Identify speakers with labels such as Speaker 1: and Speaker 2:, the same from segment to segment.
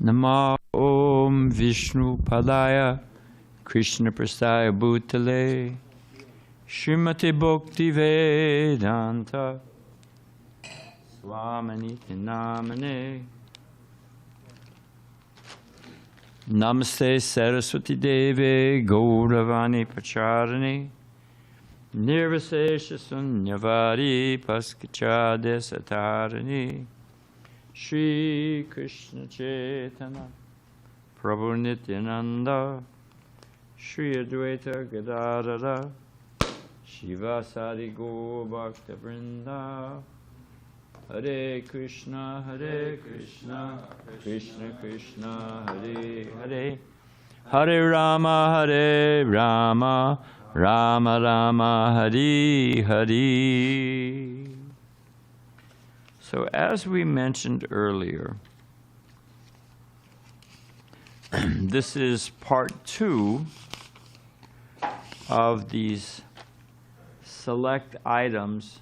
Speaker 1: Nama Om Vishnu Padaya Krishna Prasthaya Bhutale Srimati Bhakti Vedanta Swaminiti Namane Namaste Saraswati Deve Gauravani Pacharani Nirvasesha Sunyavari Paskachade Satarani Shri Krishna Chaitanya Prabhu Nityananda Shri Advaita Gadadara Shiva Sari Gaur Bhakta Vrinda Hare Krishna Krishna Krishna Hare Hare Hare Rama Rama Rama Hare Hare. So as we mentioned earlier, this is part 2 of these select items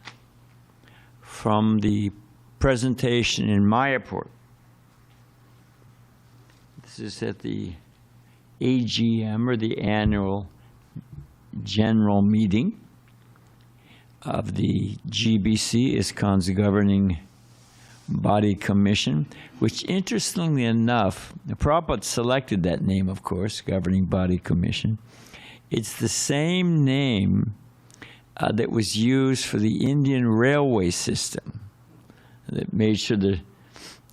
Speaker 1: from the presentation in Mayapur. This is at the AGM, or the annual general meeting of the GBC, ISKCON's governing body commission, which interestingly enough, Prabhupada selected that name, of course, governing body commission. It's the same name that was used for the Indian railway system, that made sure that,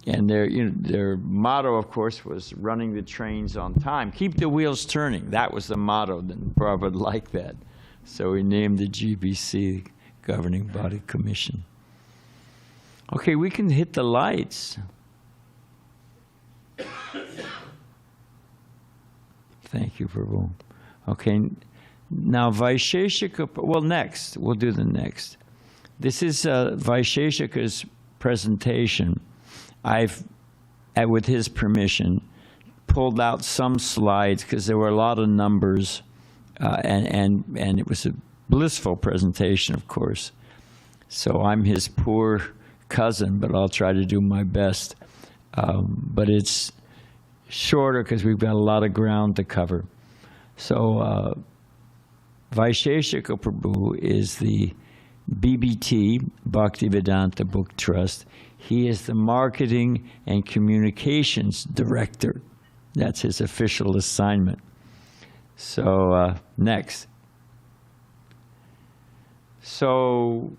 Speaker 1: and their motto, of course, was running the trains on time. Keep the wheels turning. That was the motto. And Prabhupada liked that. So he named the GBC, Governing Body Commission. Okay, we can hit the lights. Thank you, Prabhu. Okay, now Vaisheshika, well, next. We'll do the next. This is Vaisheshika's presentation. I've, with his permission, pulled out some slides because there were a lot of numbers, and it was a blissful presentation, of course. So I'm his poor cousin, but I'll try to do my best. But it's shorter because we've got a lot of ground to cover. So Vaisheshika Prabhu is the BBT, Bhaktivedanta Book Trust. He is the Marketing and Communications Director. That's his official assignment. So next. So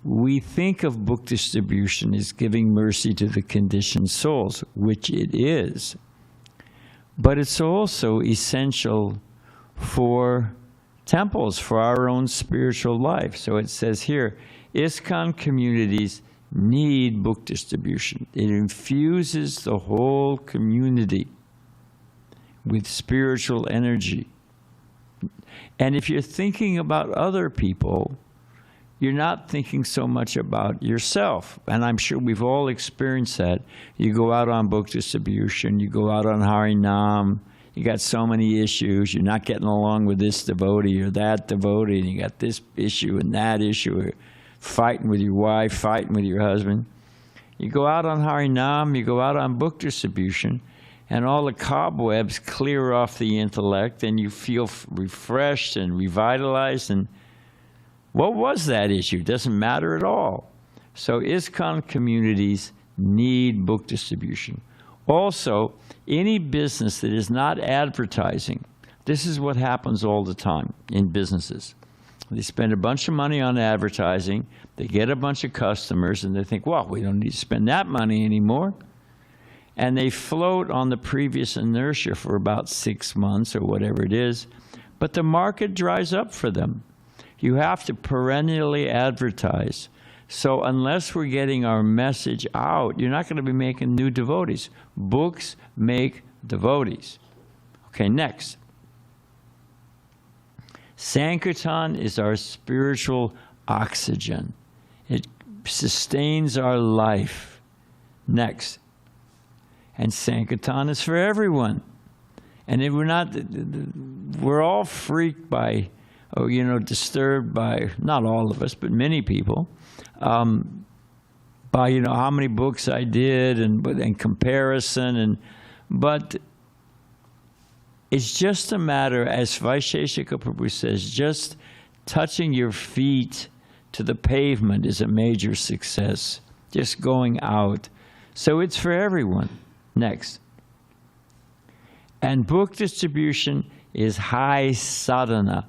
Speaker 1: we think of book distribution as giving mercy to the conditioned souls, which it is. But it's also essential for temples, for our own spiritual life. So it says here, ISKCON communities need book distribution. It infuses the whole community with spiritual energy. And if you're thinking about other people, you're not thinking so much about yourself. And I'm sure we've all experienced that. You go out on book distribution, you go out on Harinam, you got so many issues, you're not getting along with this devotee or that devotee, and you got this issue and that issue, fighting with your wife, fighting with your husband. You go out on Harinam, you go out on book distribution, and all the cobwebs clear off the intellect, and you feel refreshed and revitalized. And what was that issue? Doesn't matter at all. So ISKCON communities need book distribution. Also, any business that is not advertising, this is what happens all the time in businesses. They spend a bunch of money on advertising, they get a bunch of customers, and they think, well, we don't need to spend that money anymore. And they float on the previous inertia for about 6 months or whatever it is, but the market dries up for them. You have to perennially advertise. So unless we're getting our message out, you're not going to be making new devotees. Books make devotees. Okay, next. Sankirtan is our spiritual oxygen. It sustains our life. Next. And Sankirtan is for everyone. And if we're all freaked by, disturbed by, not all of us, but many people, by, you know, how many books I did and comparison, but it's just a matter, as Vaisheshika Prabhu says, just touching your feet to the pavement is a major success. Just going out. So it's for everyone. Next. And book distribution is high sadhana.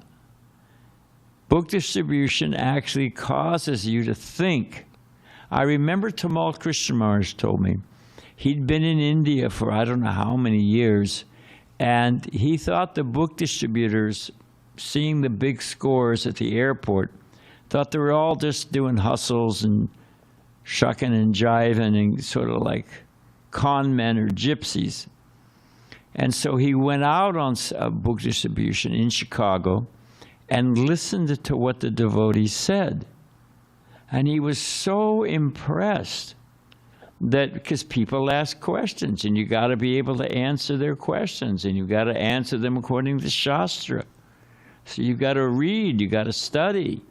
Speaker 1: Book distribution actually causes you to think. I remember Tamal Krishna Maharaj told me, he'd been in India for I don't know how many years, and he thought the book distributors, seeing the big scores at the airport, thought they were all just doing hustles and shucking and jiving and sort of like con men or gypsies. And so he went out on book distribution in Chicago and listened to what the devotees said. And he was so impressed that, because people ask questions and you got to be able to answer their questions, and you got to answer them according to Shastra. So you got to read, you got to study.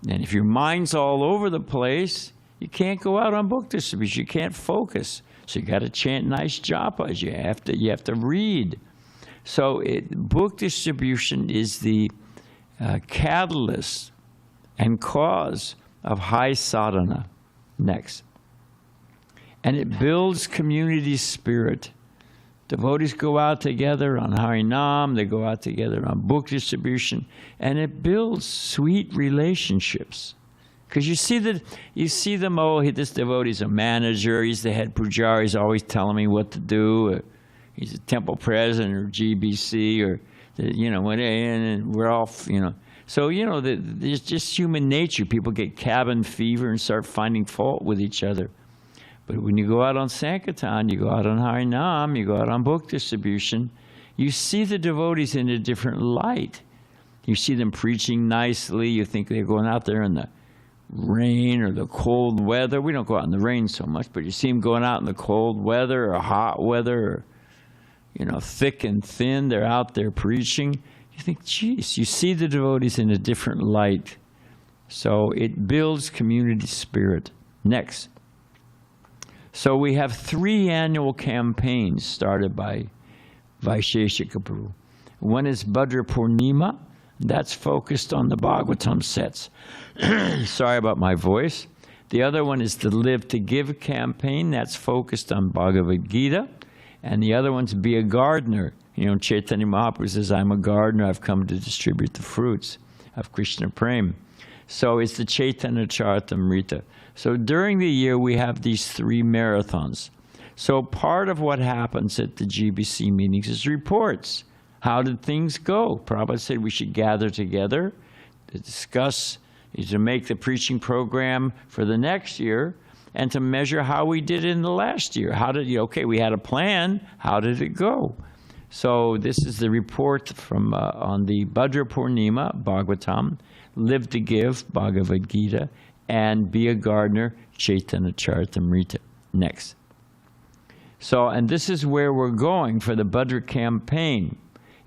Speaker 1: And if your mind's all over the place, you can't go out on book distribution. You can't focus. So you got to chant nice japas. You have to read. So book distribution is the catalyst and cause of high sadhana. Next. And it builds community spirit. Devotees go out together on Harinam, they go out together on book distribution, and it builds sweet relationships. Because you see them, oh, this devotee's a manager, he's the head pujari, he's always telling me what to do, he's a temple president or GBC, or, you know, and we're all, you know. So, you know, there's just human nature. People get cabin fever and start finding fault with each other. But when you go out on Sankirtan, you go out on Harinam, you go out on book distribution, you see the devotees in a different light. You see them preaching nicely. You think they're going out there in the rain or the cold weather. We don't go out in the rain so much, but you see them going out in the cold weather or hot weather, or, you know, thick and thin. They're out there preaching. You think, geez, you see the devotees in a different light. So it builds community spirit. Next. So we have 3 annual campaigns started by Vaisheshika Prabhu. One is Bhadra Purnima. That's focused on the Bhagavatam sets. Sorry about my voice. The other one is the Live to Give campaign. That's focused on Bhagavad Gita. And the other one's Be a Gardener. You know, Chaitanya Mahaprabhu says, I'm a gardener. I've come to distribute the fruits of Krishna Prem. So it's the Chaitanya Charitamrita. So during the year, we have these 3 marathons. So part of what happens at the GBC meetings is reports. How did things go? Prabhupada said we should gather together to discuss, to make the preaching program for the next year, and to measure how we did in the last year. How did you, okay, we had a plan. How did it go? So this is the report from on the Bhadra Purnima, Bhagavatam, Live to Give, Bhagavad Gita, and Be a Gardener, Chaitanya Charitamrita. Next. So, and this is where we're going for the Bhadra campaign.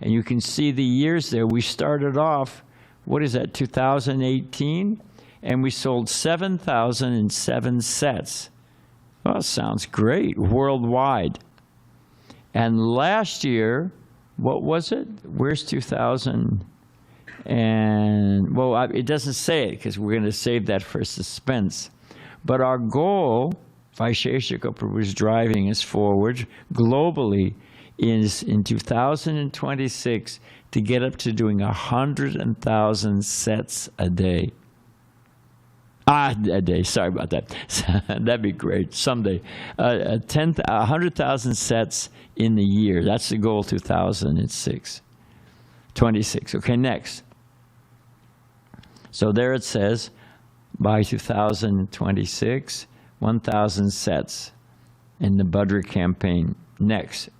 Speaker 1: And you can see the years there. We started off, what is that, 2018? And we sold 7,007 sets. Well, sounds great, worldwide. And last year, what was it? Where's 2000? And, well, it doesn't say it because we're going to save that for suspense. But our goal, Vaisheshika Prabhu is driving us forward globally, is in 2026 to get up to doing 100,000 sets a day. A day, sorry about that. That'd be great, someday. 100,000 sets in the year. That's the goal, 26. Okay, next. So there it says, by 2026, 1,000 sets in the Bhadra campaign. Next.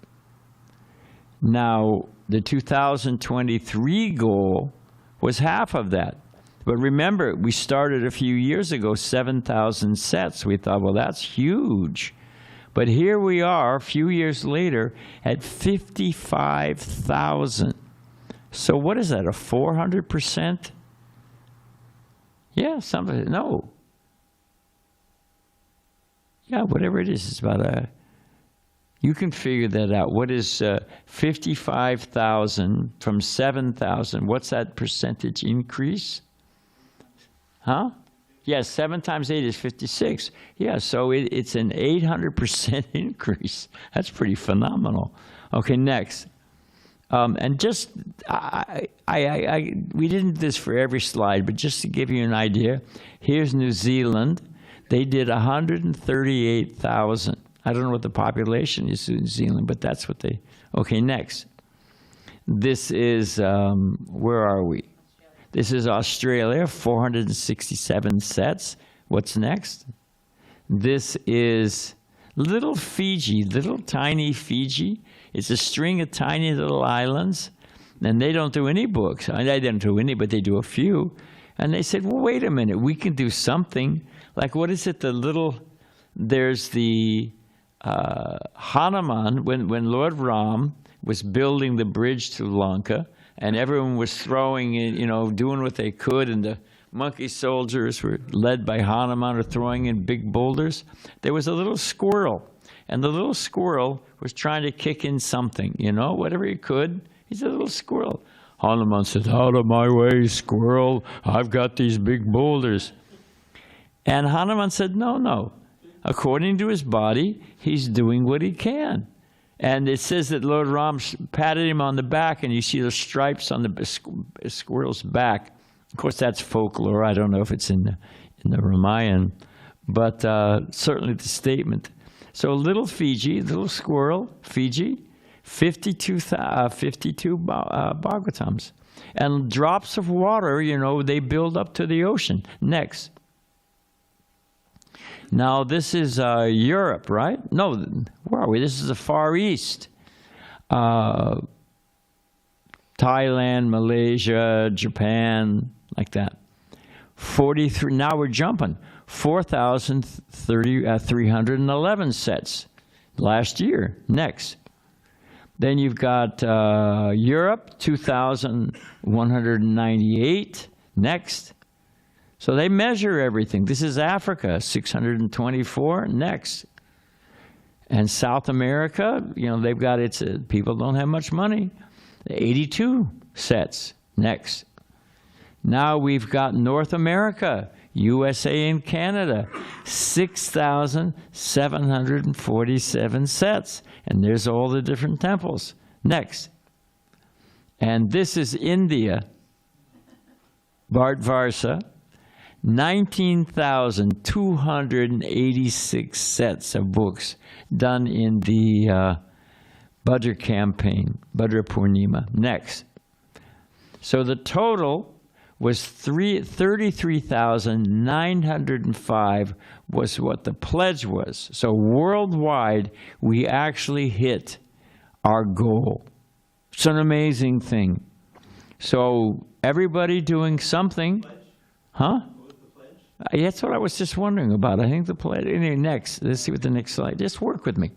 Speaker 1: Now, the 2023 goal was half of that. But remember, we started a few years ago, 7,000 sets. We thought, well, that's huge. But here we are, a few years later, at 55,000. So what is that, a 400%? Yeah, something, no. Yeah, whatever it is, it's about you can figure that out. What is 55,000 from 7,000? What's that percentage increase? Huh? Yes, 7 times 8 is 56. Yeah, so it's an 800% increase. That's pretty phenomenal. Okay, next. And just, we didn't do this for every slide, but just to give you an idea, here's New Zealand. They did 138,000. I don't know what the population is in New Zealand, but that's what they, okay, next. This is, where are we? This is Australia, 467 sets. What's next? This is little Fiji, little tiny Fiji. It's a string of tiny little islands, and they don't do any books. They don't do any, but they do a few. And they said, well, wait a minute, we can do something. Like, what is it, there's the Hanuman, when Lord Ram was building the bridge to Lanka, and everyone was throwing it, doing what they could, and the monkey soldiers were led by Hanuman or throwing in big boulders. There was a little squirrel, and the little squirrel was trying to kick in something, whatever he could. He's a little squirrel. Hanuman said, out of my way, squirrel, I've got these big boulders. And Hanuman said, no. According to his body, he's doing what he can. And it says that Lord Ram patted him on the back, and you see the stripes on the squirrel's back. Of course, that's folklore. I don't know if it's in the Ramayana, but certainly the statement. So little Fiji, little squirrel, Fiji, 52 Bhagavatams. And drops of water, they build up to the ocean. Next. Now, this is Europe, right? No, where are we? This is the Far East. Thailand, Malaysia, Japan, like that. 43, now we're jumping. 4,311 sets last year. Next. Then you've got Europe, 2,198. Next. So they measure everything. This is Africa, 624. Next. And South America, they've got people don't have much money. 82 sets. Next. Now we've got North America, USA and Canada, 6,747 sets. And there's all the different temples. Next. And this is India, Bharatvarsa. 19,286 sets of books done in the Badr campaign, Badr Purnima. Next. So the total was 33,905 was what the pledge was. So worldwide, we actually hit our goal. It's an amazing thing. So everybody doing something. Huh? That's what I was just wondering about. I think the pledge. Anyway, next, let's see what the next slide. Just work with me.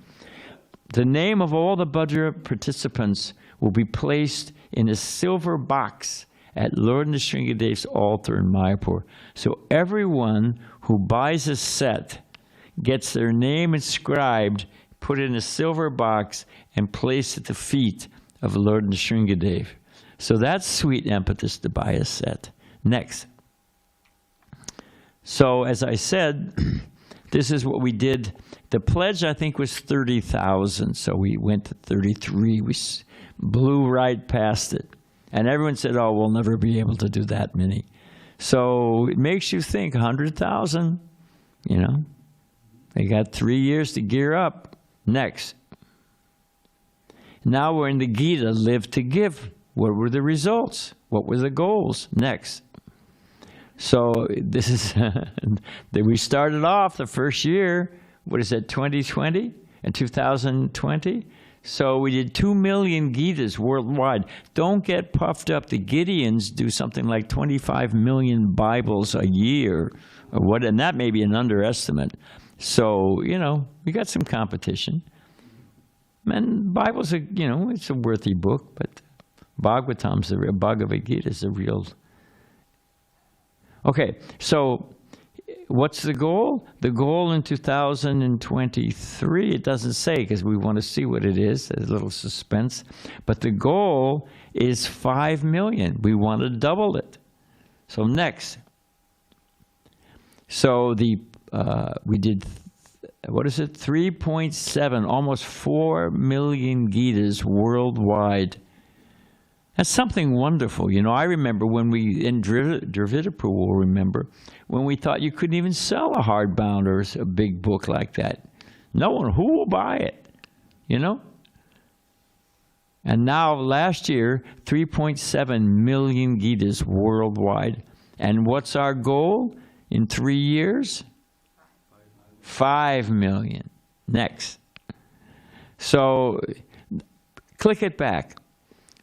Speaker 1: The name of all the Badr participants will be placed in a silver box at Lord Nrsingadev's altar in Mayapur. So everyone who buys a set gets their name inscribed, put in a silver box, and placed at the feet of Lord Nrsingadev. So that's sweet impetus to buy a set. Next. So as I said, this is what we did. The pledge, I think, was 30,000. So we went to 33. We blew right past it. And everyone said, oh, we'll never be able to do that many. So it makes you think, 100,000, They got 3 years to gear up. Next. Now we're in the Gita, live to give. What were the results? What were the goals? Next. So this is, we started off the first year, 2020 and 2020? So we did 2 million Gitas worldwide. Don't get puffed up. The Gideons do something like 25 million Bibles a year, and that may be an underestimate. So, we got some competition. And Bible's it's a worthy book, but Bhagavad Gita is a real. Okay, so what's the goal? The goal in 2023, it doesn't say because we want to see what it is. There's a little suspense. But the goal is 5 million. We want to double it. So next. So we did, what is it? 3.7, almost 4 million Gitas worldwide. That's something wonderful. You know, I remember when we, in Dravidapur will remember, when we thought you couldn't even sell a hardbound or a big book like that. No one, who will buy it? You know? And now, last year, 3.7 million Gitas worldwide. And what's our goal in 3 years? 5 million. Next. So, click it back.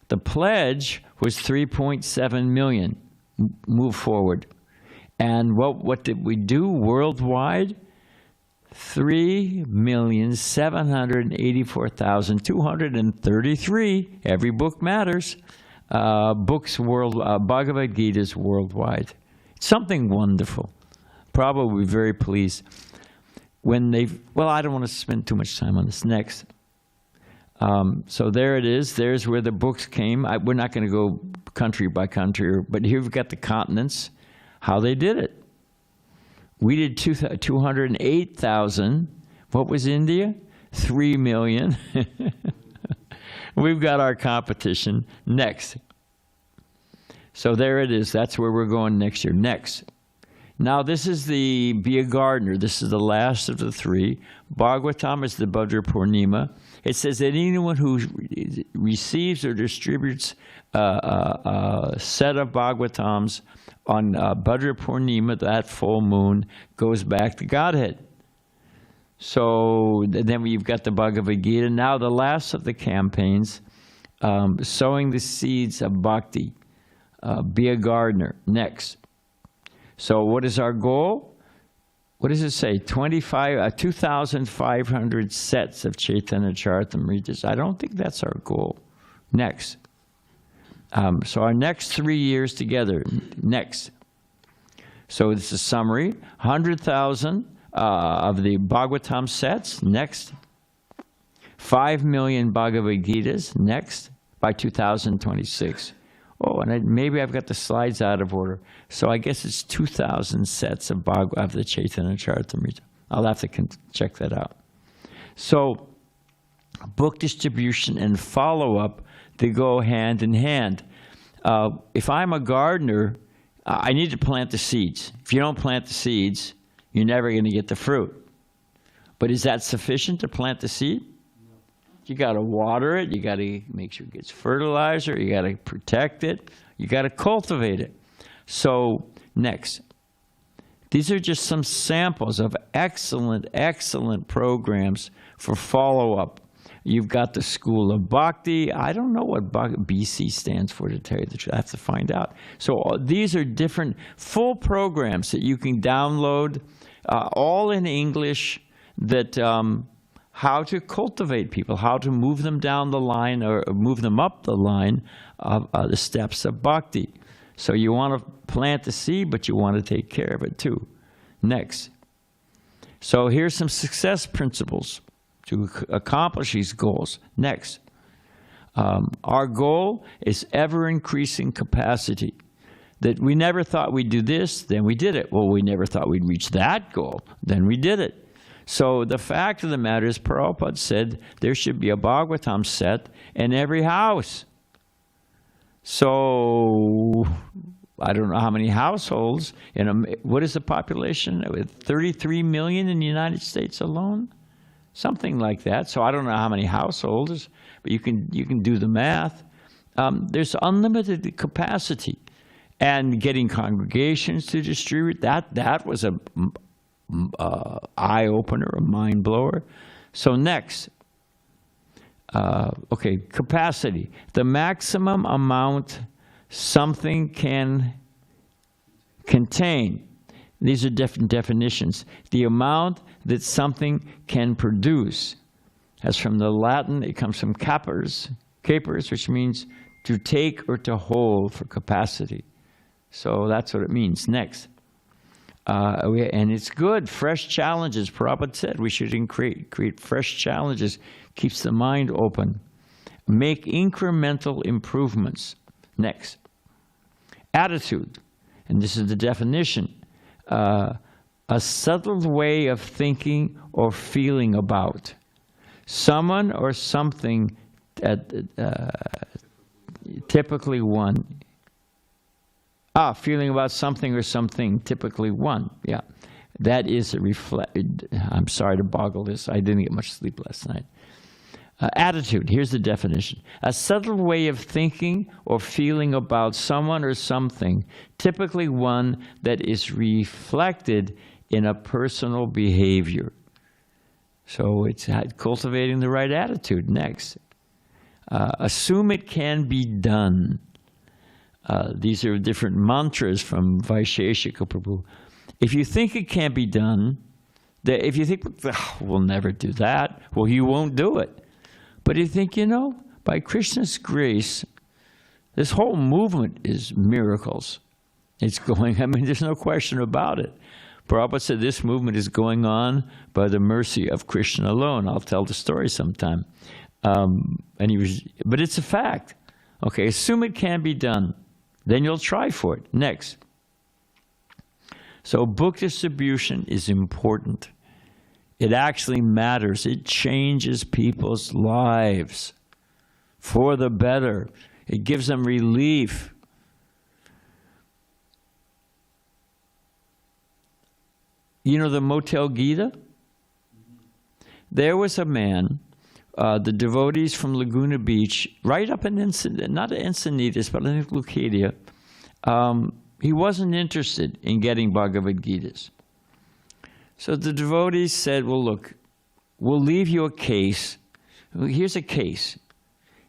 Speaker 1: The pledge was 3.7 million. Move forward. And what did we do worldwide? 3,784,233. Every book matters. Books Bhagavad Gita's worldwide. Something wonderful. Prabhupada will be very pleased. When they, well, I don't want to spend too much time on this. Next. So there it is. There's where the books came. We're not going to go country by country, but here we've got the continents, how they did it. We did 208,000. What was India? 3 million. We've got our competition. Next. So there it is. That's where we're going next year. Next. Now this is the Be a Gardener. This is the last of the three. Bhagavatam is the Bhadra Purnima. It says that anyone who receives or distributes a set of Bhagavatams on Bhadra Purnima, that full moon, goes back to Godhead. So then we've got the Bhagavad Gita. Now the last of the campaigns, sowing the seeds of Bhakti. Be a gardener. Next. So what is our goal? What does it say? 2,500 sets of Chaitanya Charitamritas. I don't think that's our goal. Next. So our next 3 years together. Next. So it's a summary. 100,000 of the Bhagavatam sets. Next. 5 million Bhagavad Gitas. Next. By 2026. Oh, and maybe I've got the slides out of order. So I guess it's 2,000 sets of the Chaitanya Charitamrita. I'll have to check that out. So book distribution and follow-up, they go hand in hand. If I'm a gardener, I need to plant the seeds. If you don't plant the seeds, you're never going to get the fruit. But is that sufficient to plant the seed? You got to water it. You got to make sure it gets fertilizer. You got to protect it. You got to cultivate it. So next, these are just some samples of excellent, excellent programs for follow-up. You've got the School of Bhakti. I don't know what BC stands for, to tell you the truth. I have to find out. So these are different full programs that you can download, all in English, that how to cultivate people, how to move them down the line or move them up the line of the steps of bhakti. So you want to plant the seed, but you want to take care of it too. Next. So here's some success principles to accomplish these goals. Next. Our goal is ever-increasing capacity. That we never thought we'd do this, then we did it. Well, we never thought we'd reach that goal, then we did it. So the fact of the matter is, Prabhupada said there should be a Bhagavatam set in every house. So I don't know how many households. What is the population? 33 million in the United States alone? Something like that. So I don't know how many households, but you can do the math. There's unlimited capacity. And getting congregations to distribute, that was a eye-opener, a mind-blower. So next, okay, capacity. The maximum amount something can contain. These are different definitions. The amount that something can produce. As from the Latin, it comes from capers, which means to take or to hold for capacity. So that's what it means. Next. And it's good. Fresh challenges. Prabhupada said we should create fresh challenges. Keeps the mind open. Make incremental improvements. Next. Attitude. And this is the definition. A settled way of thinking or feeling about someone or something, typically one. Feeling about something or something, typically one. Yeah. That is a I'm sorry to boggle this. I didn't get much sleep last night. Attitude. Here's the definition. A settled way of thinking or feeling about someone or something, typically one that is reflected in a personal behavior. So it's cultivating the right attitude. Next. Assume it can be done. These are different mantras from Vaisheshika Prabhu. If you think it can't be done, if you think, we'll never do that, well, you won't do it. But you think, by Krishna's grace, this whole movement is miracles. It's going, there's no question about it. Prabhupada said this movement is going on by the mercy of Krishna alone. I'll tell the story sometime. But it's a fact. Okay, assume it can be done. Then you'll try for it. Next. So book distribution is important. It actually matters. It changes people's lives for the better. It gives them relief. The Motel Gita? There was a man, the devotees from Laguna Beach, right up in not Encinitas, but I think Lucadia, he wasn't interested in getting Bhagavad Gitas. So the devotees said, well, look, we'll leave you a case. Here's a case.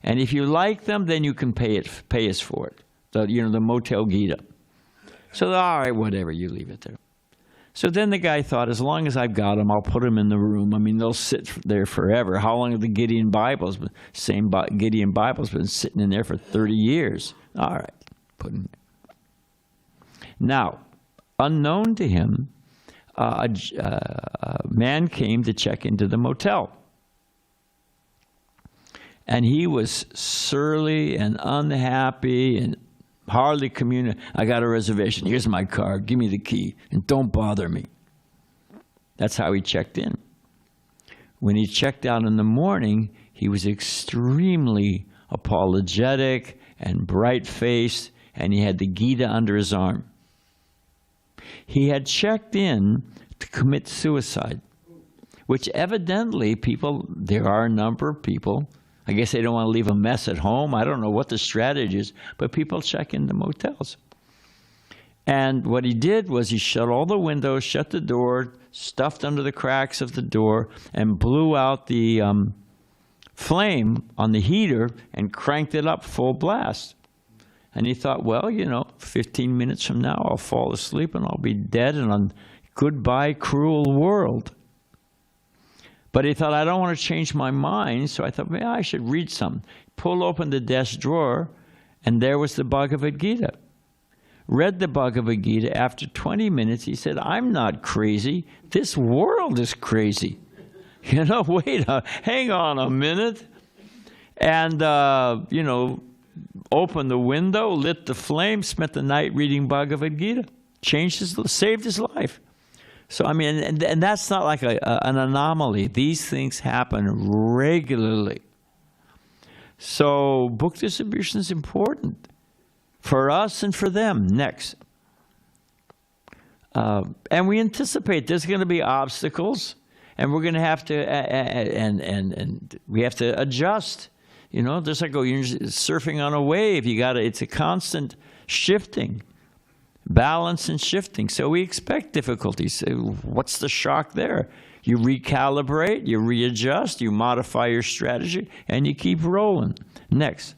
Speaker 1: And if you like them, then you can pay us for it. The Motel Gita. So, all right, whatever, you leave it there. So then the guy thought, as long as I've got them, I'll put them in the room. They'll sit there forever. How long have the Gideon Bibles, Gideon Bibles, been sitting in there for 30 years? All right, put them there. Now, unknown to him, a man came to check into the motel. And he was surly and unhappy and hardly communicated. I got a reservation. Here's my card. Give me the key. And don't bother me. That's how he checked in. When he checked out in the morning, he was extremely apologetic and bright-faced, and he had the Gita under his arm. He had checked in to commit suicide, which evidently there are a number of people, I guess they don't want to leave a mess at home. I don't know what the strategy is, but people check into motels. And what he did was he shut all the windows, shut the door, stuffed under the cracks of the door, and blew out the flame on the heater and cranked it up full blast. And he thought, well, 15 minutes from now I'll fall asleep and I'll be dead and on goodbye cruel world. But he thought, I don't want to change my mind, so I thought, maybe I should read some. Pulled open the desk drawer, and there was the Bhagavad Gita. Read the Bhagavad Gita. After 20 minutes, he said, I'm not crazy. This world is crazy. Hang on a minute. And, opened the window, lit the flame, spent the night reading Bhagavad Gita. Saved his life. So, and that's not like an anomaly. These things happen regularly. So, book distribution is important for us and for them. Next. And we anticipate there's going to be obstacles, and we're going to have to, and we have to adjust. Just like you're surfing on a wave. It's a constant shifting. Balance and shifting. So we expect difficulties. What's the shock there? You recalibrate, you readjust, you modify your strategy, and you keep rolling. Next.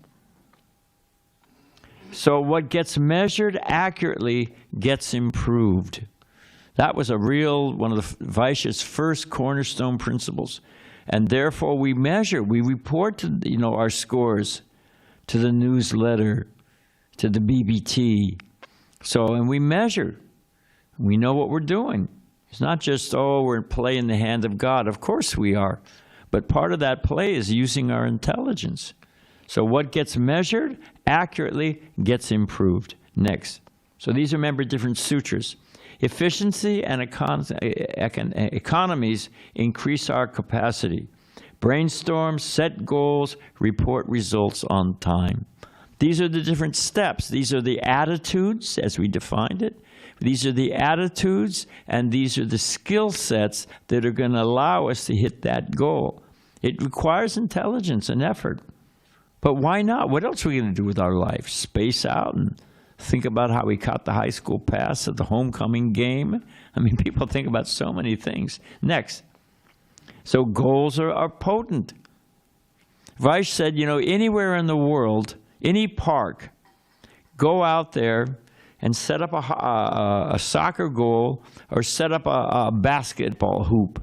Speaker 1: So what gets measured accurately gets improved. That was one of the Vaishya's first cornerstone principles. And therefore we measure, we report to our scores to the newsletter, to the BBT. And we measure. We know what we're doing. It's not just, oh, we're playing the hand of God. Of course we are. But part of that play is using our intelligence. So what gets measured accurately gets improved. Next. So these are, remember, different sutras. Efficiency and economies increase our capacity. Brainstorm, set goals, report results on time. These are the different steps. These are the attitudes, as we defined it. These are the attitudes, and these are the skill sets that are going to allow us to hit that goal. It requires intelligence and effort. But why not? What else are we going to do with our life? Space out and think about how we caught the high school pass at the homecoming game? I mean, people think about so many things. Next. So goals are potent. Vash said, you know, anywhere in the world, any park, go out there and set up a soccer goal or set up a basketball hoop.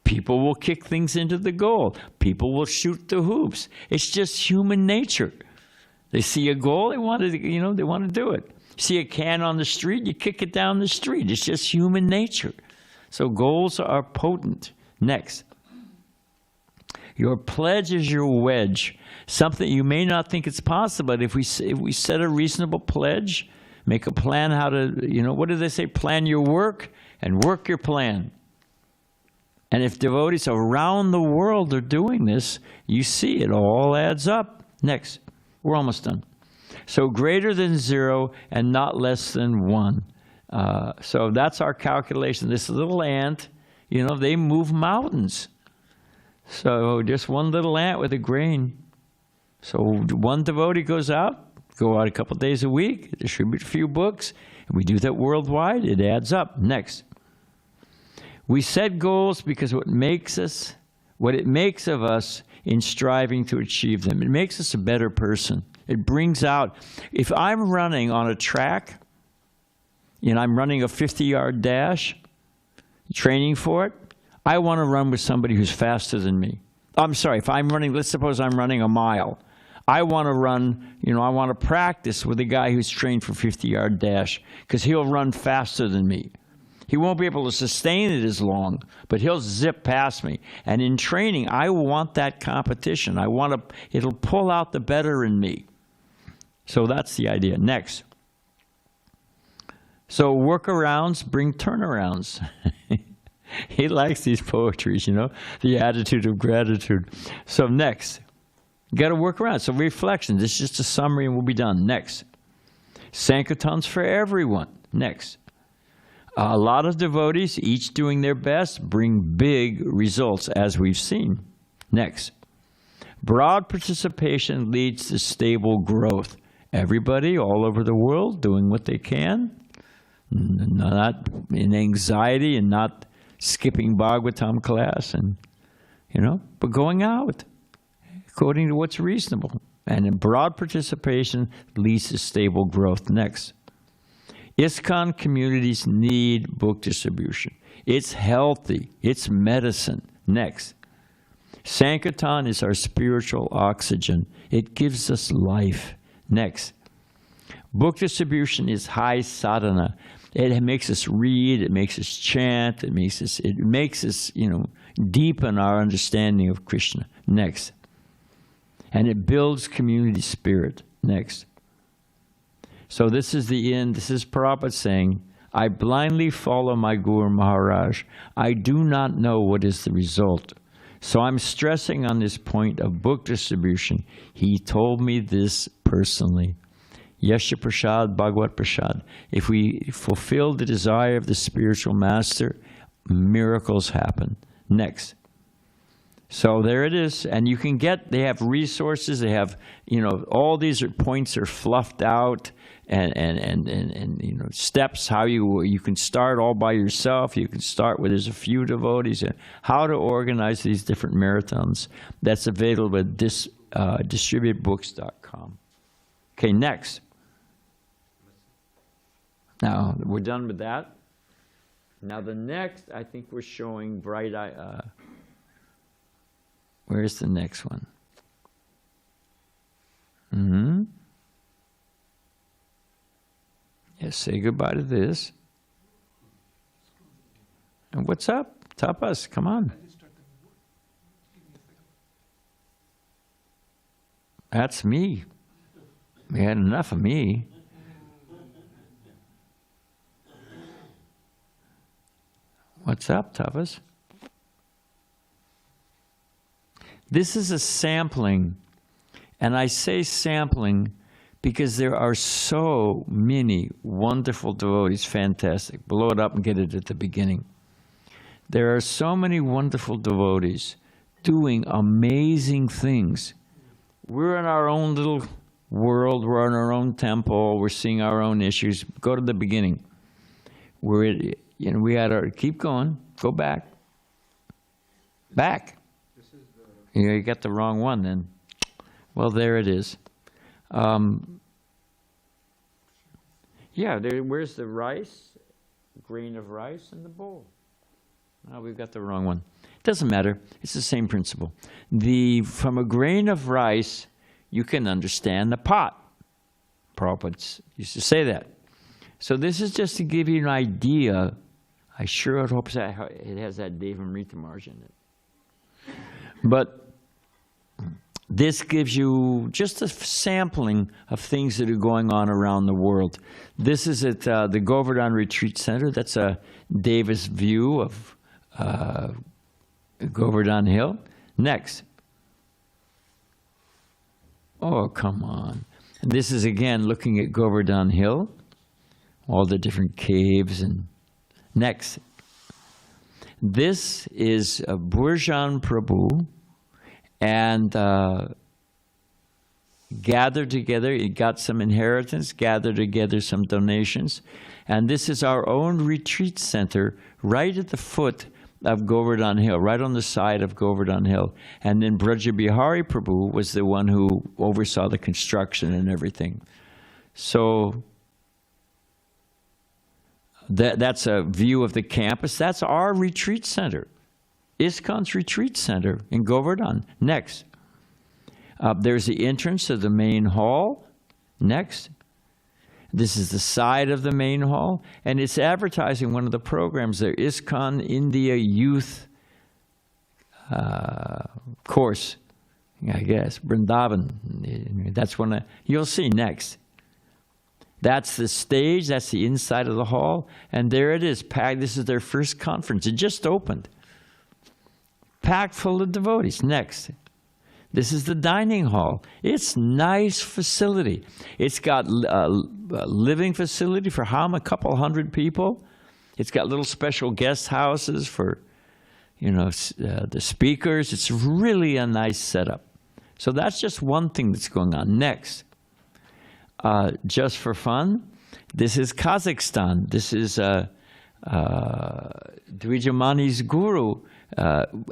Speaker 1: People will kick things into the goal. People will shoot the hoops. It's just human nature. They see a goal, they want to do it. See a can on the street, you kick it down the street. It's just human nature. So goals are potent. Next. Your pledge is your wedge. Something you may not think it's possible, but if we set a reasonable pledge, make a plan how to, what do they say? Plan your work and work your plan. And if devotees around the world are doing this, you see it all adds up. Next. We're almost done. So greater than 0 and not less than 1. So that's our calculation. This little ant, they move mountains. So just one little ant with a grain. So one devotee goes out, go out a couple days a week, distribute a few books, and we do that worldwide. It adds up. Next. We set goals because what it makes of us in striving to achieve them. It makes us a better person. It brings out, if I'm running on a track, I'm running a 50-yard dash, training for it, I want to run with somebody who's faster than me. I'm sorry, if I'm running, let's suppose I'm running a mile. I want to run, I want to practice with a guy who's trained for 50-yard dash because he'll run faster than me. He won't be able to sustain it as long, but he'll zip past me. And in training, I want that competition. It'll pull out the better in me. So that's the idea. Next. So workarounds bring turnarounds. He likes these poetries, the attitude of gratitude. So next. You got to work around. So reflection. This is just a summary and we'll be done. Next. Sankirtans for everyone. Next. A lot of devotees, each doing their best, bring big results, as we've seen. Next. Broad participation leads to stable growth. Everybody all over the world doing what they can, not in anxiety and not skipping Bhagavatam class, and but going out according to what's reasonable. And in broad participation leads to stable growth. Next. ISKCON communities need book distribution. It's healthy. It's medicine. Next. Sankirtan is our spiritual oxygen. It gives us life. Next. Book distribution is high sadhana. It makes us read. It makes us chant. It makes us, deepen our understanding of Krishna. Next. And it builds community spirit. Next. So this is the end. This is Prabhupada saying, I blindly follow my Guru Maharaj. I do not know what is the result. So I'm stressing on this point of book distribution. He told me this personally. Yasha Prasad, Bhagavad Prasad. If we fulfill the desire of the spiritual master, miracles happen. Next. So there it is, and you can they have resources, they have, all these points are fluffed out, and steps, how you can start all by yourself, you can start with there's a few devotees, and how to organize these different marathons. That's available at distributebooks.com. Okay, next. Now, we're done with that. Now the next, I think we're showing bright eye. Where's the next one? Yes, say goodbye to this. What's up? Tapas, come on. That's me. We had enough of me. What's up, Tapas? This is a sampling, and I say sampling because there are so many wonderful devotees, fantastic. Blow it up and get it at the beginning. There are so many wonderful devotees doing amazing things. We're in our own little world, we're in our own temple, we're seeing our own issues. Go to the beginning. We had our, keep going, go back. Back. You got the wrong one then. Well, there it is. Where's the rice? Grain of rice in the bowl. Oh, we've got the wrong one. Doesn't matter. It's the same principle. From a grain of rice, you can understand the pot. Prabhupada used to say that. So this is just to give you an idea. I sure hope it has that Devam Maharaj in it. But this gives you just a sampling of things that are going on around the world. This is at the Govardhan Retreat Center. That's a Davis view of Govardhan Hill. Next. Oh, come on. And this is again looking at Govardhan Hill, all the different caves. And next. This is Burjan Prabhu, and gathered together, he got some inheritance, gathered together some donations. And this is our own retreat center right at the foot of Govardhan Hill, right on the side of Govardhan Hill. And then Braja Bihari Prabhu was the one who oversaw the construction and everything. So that's a view of the campus. That's our retreat center. ISKCON's retreat center in Govardhan. Next. There's the entrance of the main hall. Next. This is the side of the main hall. And it's advertising one of the programs there, ISKCON India Youth Course, I guess, Vrindavan. That's one you'll see next. That's the stage. That's the inside of the hall. And there it is, packed. This is their first conference. It just opened. Packed full of devotees. Next. This is the dining hall. It's nice facility. It's got a living facility for a couple hundred people. It's got little special guest houses for, the speakers. It's really a nice setup. So that's just one thing that's going on. Next. Just for fun, this is Kazakhstan. This is Dvijamani's guru.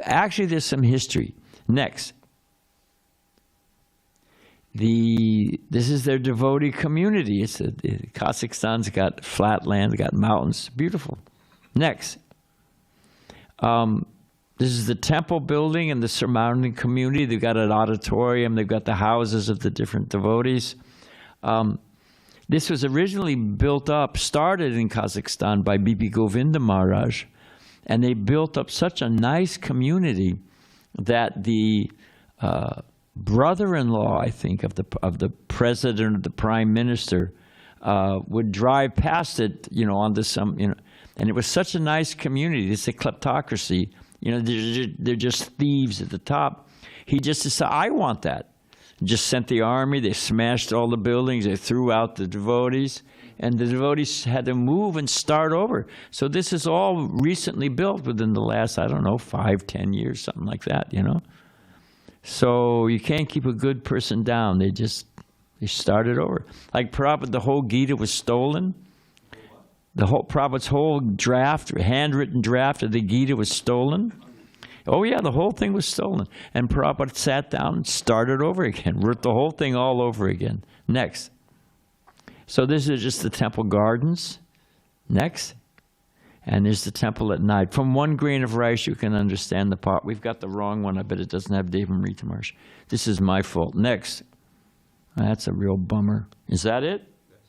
Speaker 1: Actually, there's some history. Next. This is their devotee community. Kazakhstan's got flat land, got mountains. Beautiful. Next. This is the temple building and the surrounding community. They've got an auditorium. They've got the houses of the different devotees. This was originally started in Kazakhstan by B.P. Govinda Maharaj, and they built up such a nice community that the brother-in-law, I think, of the president or the prime minister would drive past it, onto some, and it was such a nice community. It's a kleptocracy. They're just thieves at the top. He just decided, I want that. Just sent the army, they smashed all the buildings, they threw out the devotees, and the devotees had to move and start over. So this is all recently built within the last, 5-10 years, something like that, So you can't keep a good person down. They started over. Like Prabhupada, the whole Gita was stolen. Prabhupada's whole handwritten draft of the Gita was stolen. Oh yeah, the whole thing was stolen. And Prabhupada sat down and started over again, wrote the whole thing all over again. Next. So this is just the temple gardens. Next. And there's the temple at night. From one grain of rice, you can understand the pot. We've got the wrong one. I bet it doesn't have Devam Maharaj. This is my fault. Next. That's a real bummer. Is that it? Yes.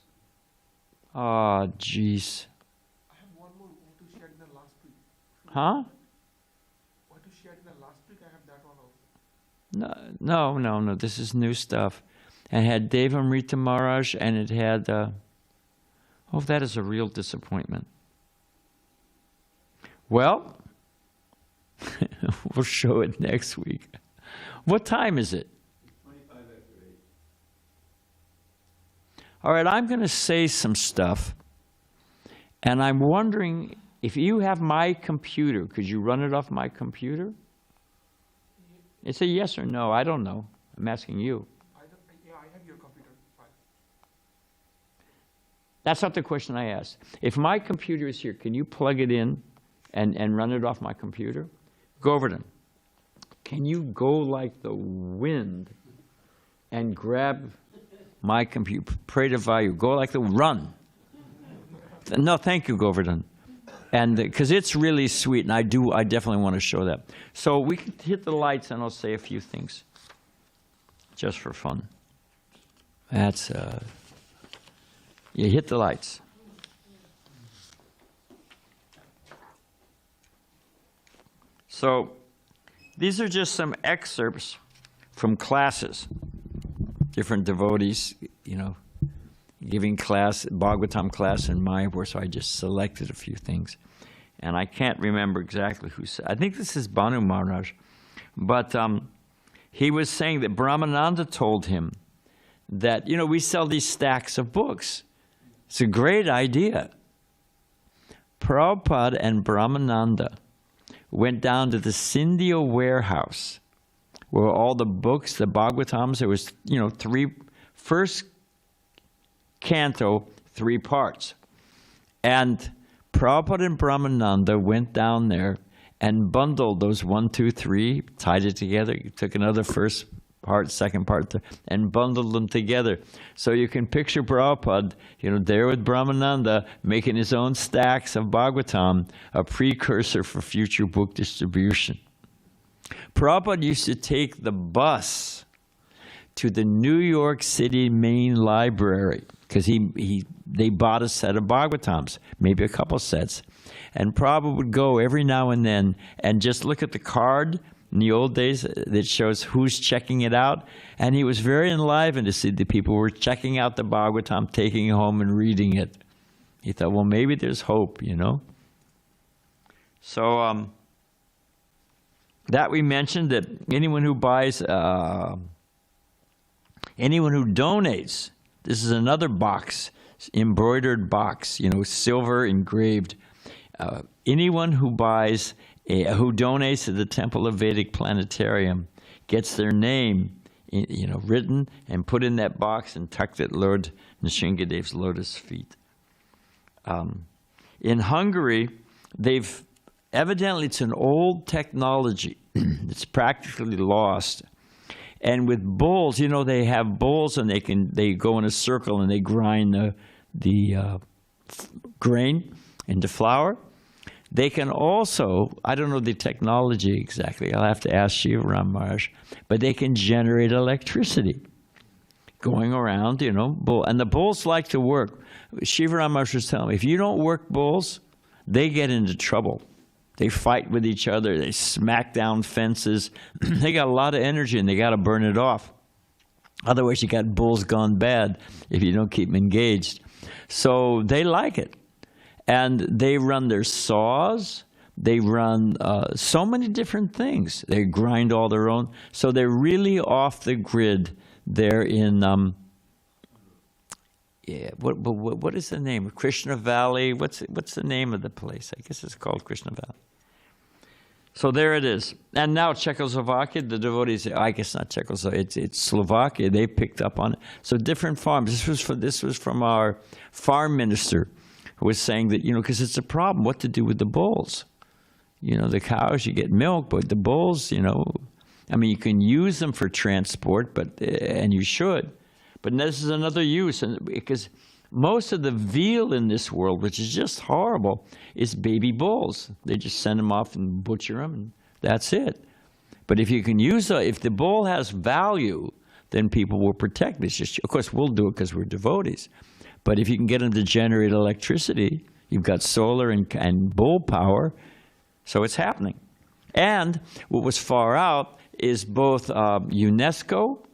Speaker 1: Ah, jeez.
Speaker 2: I have one more to share in the last week.
Speaker 1: Huh?
Speaker 2: What you shared in the last week, I have that one also.
Speaker 1: No. This is new stuff. And it had Devamrita Maharaj, and it had, oh, that is a real disappointment. Well, we'll show it next week. What time is it?
Speaker 3: 25 after 8.
Speaker 1: All right, I'm going to say some stuff, and I'm wondering if you have my computer, could you run it off my computer? It's a yes or no. I don't know. I'm asking you.
Speaker 2: I have your computer file.
Speaker 1: That's not the question I asked. If my computer is here, can you plug it in and run it off my computer? Govardhan, can you go like the wind and grab my computer? Pray to Vayu. Go like the run. No, thank you, Govardhan. And because it's really sweet, and I definitely want to show that. So we can hit the lights, and I'll say a few things, just for fun. That's you hit the lights. So these are just some excerpts from classes, different devotees, giving class, Bhagavatam class in Mayapur, so I just selected a few things. And I can't remember exactly who said, I think this is Bhanu Maharaj, but he was saying that Brahmananda told him that, we sell these stacks of books. It's a great idea. Prabhupada and Brahmananda went down to the Scindia warehouse where all the books, the Bhagavatams, there was, first canto, 3 parts. And Prabhupada and Brahmananda went down there and bundled those 1, 2, 3, tied it together, took another first part, second part, and bundled them together. So you can picture Prabhupada, there with Brahmananda, making his own stacks of Bhagavatam, a precursor for future book distribution. Prabhupada used to take the bus to the New York City main library, because they bought a set of Bhagavatams, maybe a couple sets. And Prabhupada would go every now and then and just look at the card in the old days that shows who's checking it out. And he was very enlivened to see the people who were checking out the Bhagavatam, taking it home and reading it. He thought, well, maybe there's hope, So that we mentioned that anyone who buys, anyone who donates, this is another box, embroidered box, silver engraved. Anyone who buys, who donates to the Temple of Vedic Planetarium gets their name, written and put in that box and tucked at Lord Nrsingadev's lotus feet. In Hungary, evidently it's an old technology. It's practically lost. And with bowls, they have bowls and they go in a circle and they grind the grain into flour. They can also, I don't know the technology exactly, I'll have to ask Shivaram Maharaj, but they can generate electricity going around, and the bulls like to work. Shivaram Maharaj was telling me, if you don't work bulls, they get into trouble. They fight with each other, they smack down fences. They got a lot of energy and they got to burn it off. Otherwise you got bulls gone bad if you don't keep them engaged. So they like it. And they run their saws, they run so many different things. They grind all their own. So they're really off the grid. They're in, what is the name? Krishna Valley? What's the name of the place? I guess it's called Krishna Valley. So there it is. And now Czechoslovakia, the devotees, I guess not Czechoslovakia, it's Slovakia, they picked up on it. So different farms. This was from our farm minister, who was saying that, because it's a problem, what to do with the bulls. The cows, you get milk, but the bulls, you can use them for transport, and you should. But this is another use, because most of the veal in this world, which is just horrible, is baby bulls. They just send them off and butcher them, and that's it. But if you can use if the bull has value, then people will protect it. Of course, we'll do it because we're devotees. But if you can get them to generate electricity, you've got solar and bull power, So it's happening. And what was far out is both UNESCO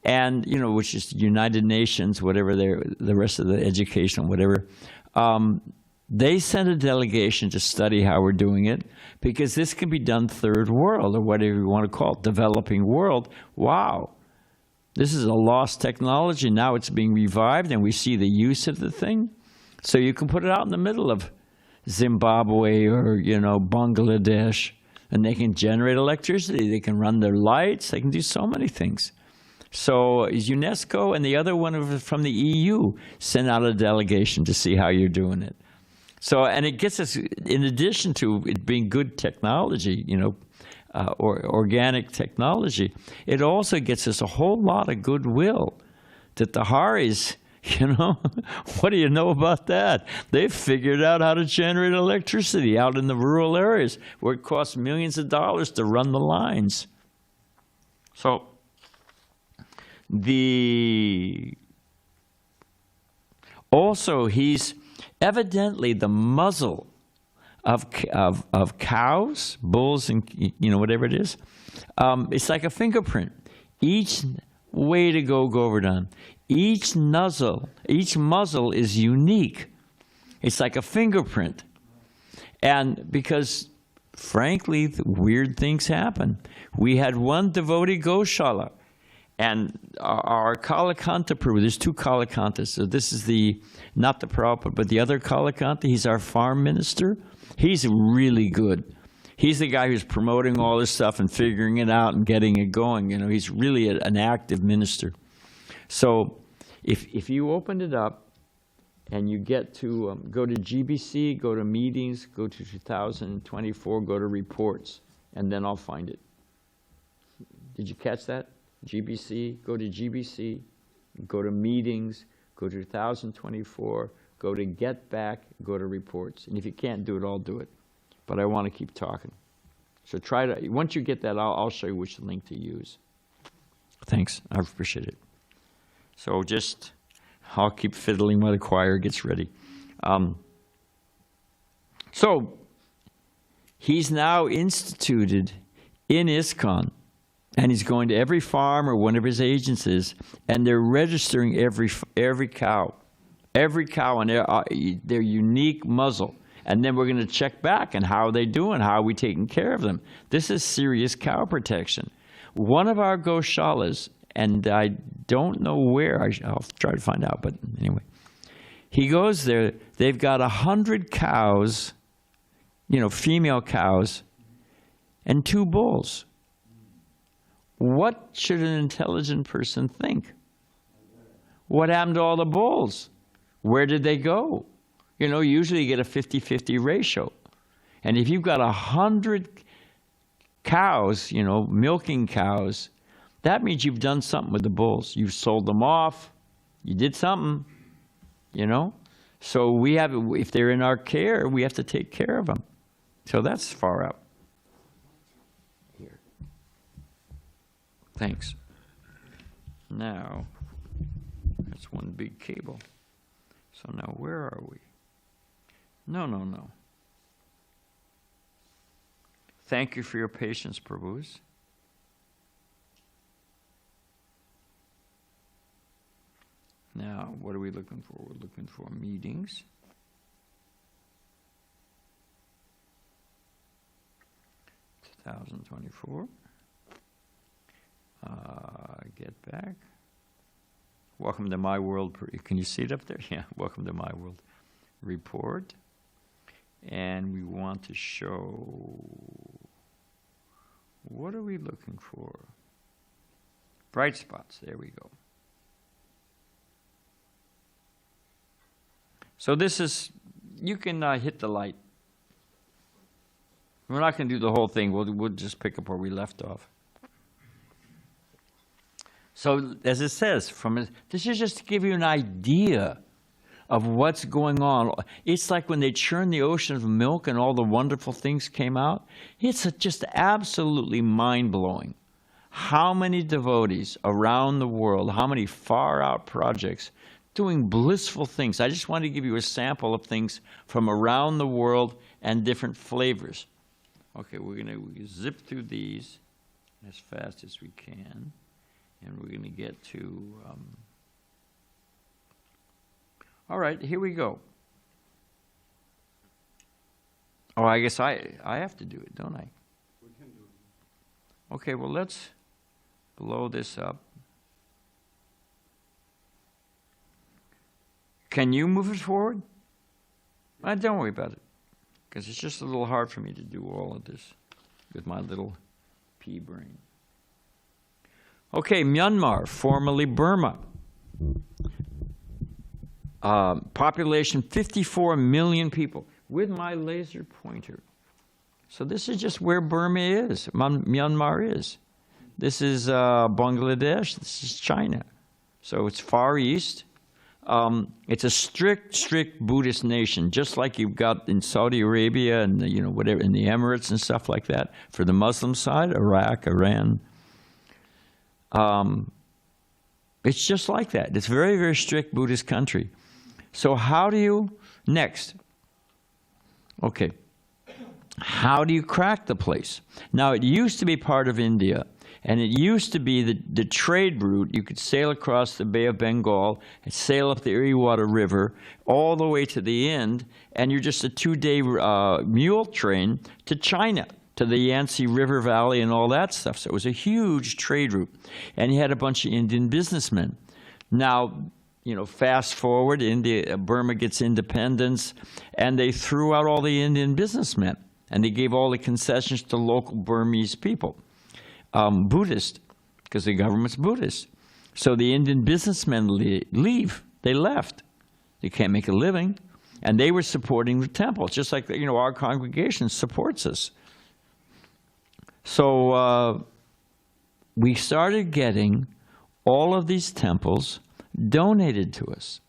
Speaker 1: and, which is United Nations, whatever the rest of the education, whatever. They sent a delegation to study how we're doing it, because this can be done third world, or whatever you want to call it, developing world. Wow. This is a lost technology. Now it's being revived, and we see the use of the thing. So you can put it out in the middle of Zimbabwe or, Bangladesh, and they can generate electricity. They can run their lights. They can do so many things. So UNESCO and the other one from the EU sent out a delegation to see how you're doing it. So, and it gets us, in addition to it being good technology, or organic technology, it also gets us a whole lot of goodwill that the Haris, what do you know about that? They've figured out how to generate electricity out in the rural areas where it costs millions of dollars to run the lines. So also he's evidently the muzzle of cows, bulls, and whatever it is. It's like a fingerprint. Each way to go, Govardhan. Each muzzle is unique. It's like a fingerprint. And because, frankly, weird things happen. We had one devotee Goshala, and our Kalakanta Prabhu, there's two Kalakantas. So this is not the Prabhupada, but the other Kalakanta. He's our farm minister. He's really good. He's the guy who's promoting all this stuff and figuring it out and getting it going. He's really an active minister. So if you opened it up and you get to go to GBC, go to meetings, go to 2024, go to reports, and then I'll find it. Did you catch that? GBC, go to GBC, go to meetings, go to 2024, go to get back, go to reports. And if you can't do it, I'll do it. But I want to keep talking. So once you get that, I'll show you which link to use. Thanks, I appreciate it. So I'll keep fiddling while the choir gets ready. So he's now instituted in ISKCON, and he's going to every farm or one of his agents is, and they're registering every cow and their unique muzzle. And then we're going to check back on how they're doing, how are we taking care of them. This is serious cow protection. One of our Goshalas, and I don't know where, I'll try to find out, but anyway. He goes there, they've got 100 cows, female cows, and 2 bulls. What should an intelligent person think? What happened to all the bulls? Where did they go? Usually you get a 50-50 ratio. And if you've got 100 cows, milking cows, that means you've done something with the bulls. You've sold them off. You did something, So if they're in our care, we have to take care of them. So that's far out. Here. Thanks. Now, that's one big cable. So now where are we? No. Thank you for your patience, Prabhus. Now, what are we looking for? We're looking for meetings. (2024). Get back. Welcome to my world. Can you see it up there? Yeah, welcome to my world. Report. And we want to show, what are we looking for? Bright spots, there we go. So this is, you can hit the light. We're not going to do the whole thing, we'll just pick up where we left off. So as it says, this is just to give you an idea of what's going on. It's like when they churned the ocean of milk and all the wonderful things came out. It's just absolutely mind-blowing. How many devotees around the world, how many far-out projects doing blissful things. I just want to give you a sample of things from around the world and different flavors. Okay, we're gonna zip through these as fast as we can, and we're gonna get to. All right, here we go. Oh, I guess I have to do it, don't I?
Speaker 3: We can do it.
Speaker 1: Okay, well, let's blow this up. Can you move it forward? Don't worry about it, because it's just a little hard for me to do all of this with my little pea brain. Okay, Myanmar, formerly Burma. Population 54 million people with my laser pointer. So this is just where Burma is, Myanmar is. This is Bangladesh, this is China. So it's Far East. It's a strict Buddhist nation, just like you've got in Saudi Arabia and whatever in the Emirates and stuff like that. For the Muslim side, Iraq, Iran. It's just like that. It's a very, very strict Buddhist country. So how do you, next, okay, how do you crack the place? Now, it used to be part of India, and it used to be the trade route. You could sail across the Bay of Bengal and sail up the Eriwater River all the way to the end, and you're just a 2-day mule train to China, to the Yangtze River Valley and all that stuff. So it was a huge trade route, and you had a bunch of Indian businessmen. Now, fast forward, Burma gets independence, and they threw out all the Indian businessmen, and they gave all the concessions to local Burmese people, Buddhist, because the government's Buddhist. So the Indian businessmen leave. They left. They can't make a living, and they were supporting the temple, just like our congregation supports us. So we started getting all of these temples donated to us.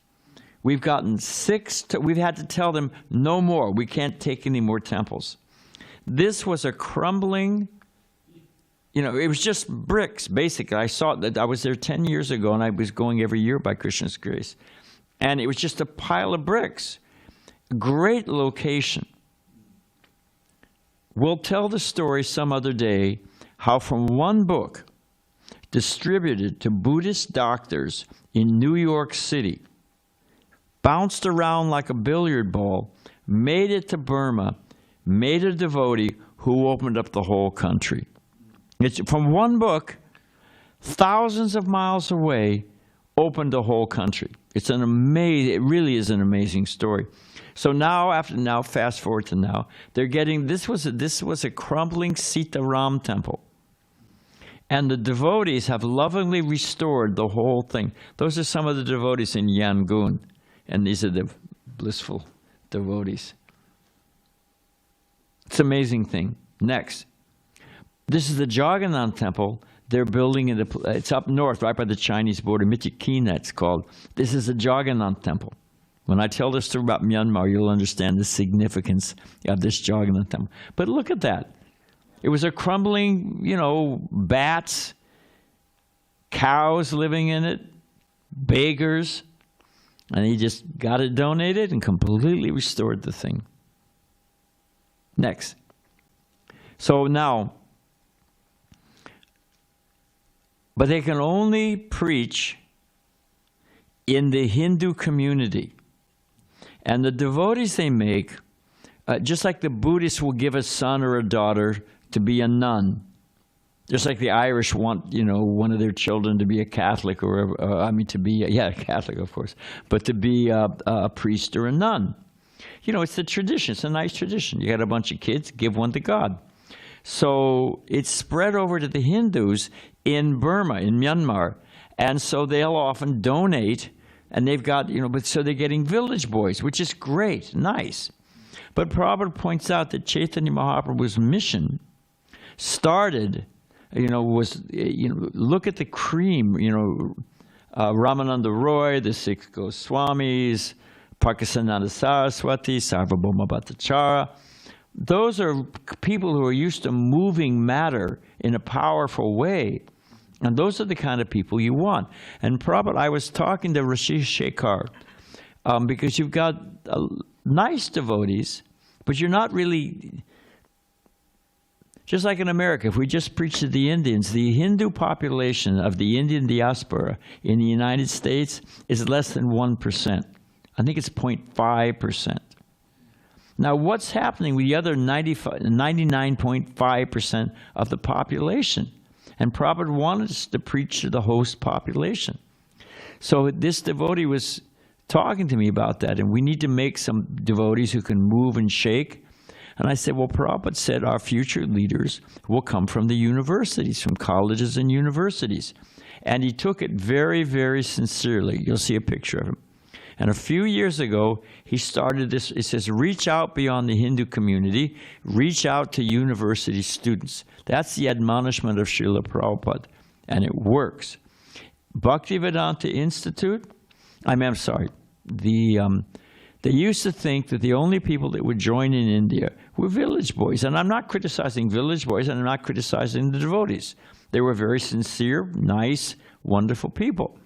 Speaker 1: We've gotten we've had to tell them no more. We can't take any more temples. This was a crumbling, it was just bricks, basically. I saw that. I was there 10 years ago, and I was going every year by Krishna's grace. And it was just a pile of bricks. Great location. We'll tell the story some other day, how from one book distributed to Buddhist doctors in New York City, bounced around like a billiard ball, made it to Burma, made a devotee who opened up the whole country. It's from one book, thousands of miles away, opened the whole country. It really is an amazing story. So now, fast forward to now, they're getting, this was a crumbling Sitaram temple. And the devotees have lovingly restored the whole thing. Those are some of the devotees in Yangon. And these are the blissful devotees. It's an amazing thing. Next. This is the Jagannath temple. They're building it's up north, right by the Chinese border. Michikina, it's called. This is the Jagannath temple. When I tell this story about Myanmar, you'll understand the significance of this Jagannath temple. But look at that. It was a crumbling, bats, cows living in it, beggars, and he just got it donated and completely restored the thing. Next. So now, but they can only preach in the Hindu community. And the devotees they make, just like the Buddhists will give a son or a daughter to be a nun, just like the Irish want, one of their children to be a Catholic a Catholic, of course, but to be a priest or a nun. It's the tradition. It's a nice tradition. You got a bunch of kids, give one to God. So it's spread over to the Hindus in Burma, in Myanmar. And so they'll often donate, and they've got, so they're getting village boys, which is great, nice. But Prabhupada points out that Chaitanya Mahaprabhu's mission started, look at the cream, Ramananda Roy, the 6 Goswamis, Parkasananda Saraswati, Sarvabhauma Bhattacharya. Those are people who are used to moving matter in a powerful way. And those are the kind of people you want. And Prabhupada, I was talking to Rashi Shekhar, because you've got nice devotees, but you're not really Just like in America, if we just preach to the Indians, the Hindu population of the Indian diaspora in the United States is less than 1%. I think it's 0.5%. Now, what's happening with the other 99.5% of the population? And Prabhupada wanted us to preach to the host population. So this devotee was talking to me about that, and we need to make some devotees who can move and shake. And I said, well, Prabhupada said our future leaders will come from the universities, from colleges and universities. And he took it very, very sincerely. You'll see a picture of him. And a few years ago, he started this. It says, reach out beyond the Hindu community, reach out to university students. That's the admonishment of Srila Prabhupada, and it works. Bhaktivedanta Institute, I'm sorry, they used to think that the only people that would join in India were village boys. And I'm not criticizing village boys, and I'm not criticizing the devotees. They were very sincere, nice, wonderful people.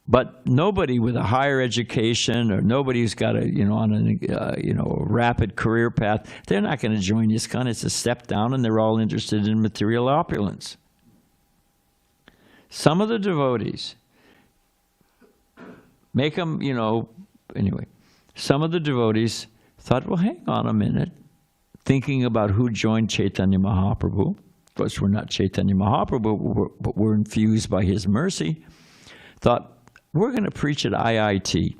Speaker 1: But nobody with a higher education, or nobody who's got a, on a rapid career path, they're not going to join ISKCON. It's a step down, and they're all interested in material opulence. Some of the devotees make them, anyway. Some of the devotees thought, well, hang on a minute, thinking about who joined Chaitanya Mahaprabhu. Of course, we're not Chaitanya Mahaprabhu, but we're infused by his mercy. Thought, we're going to preach at IIT.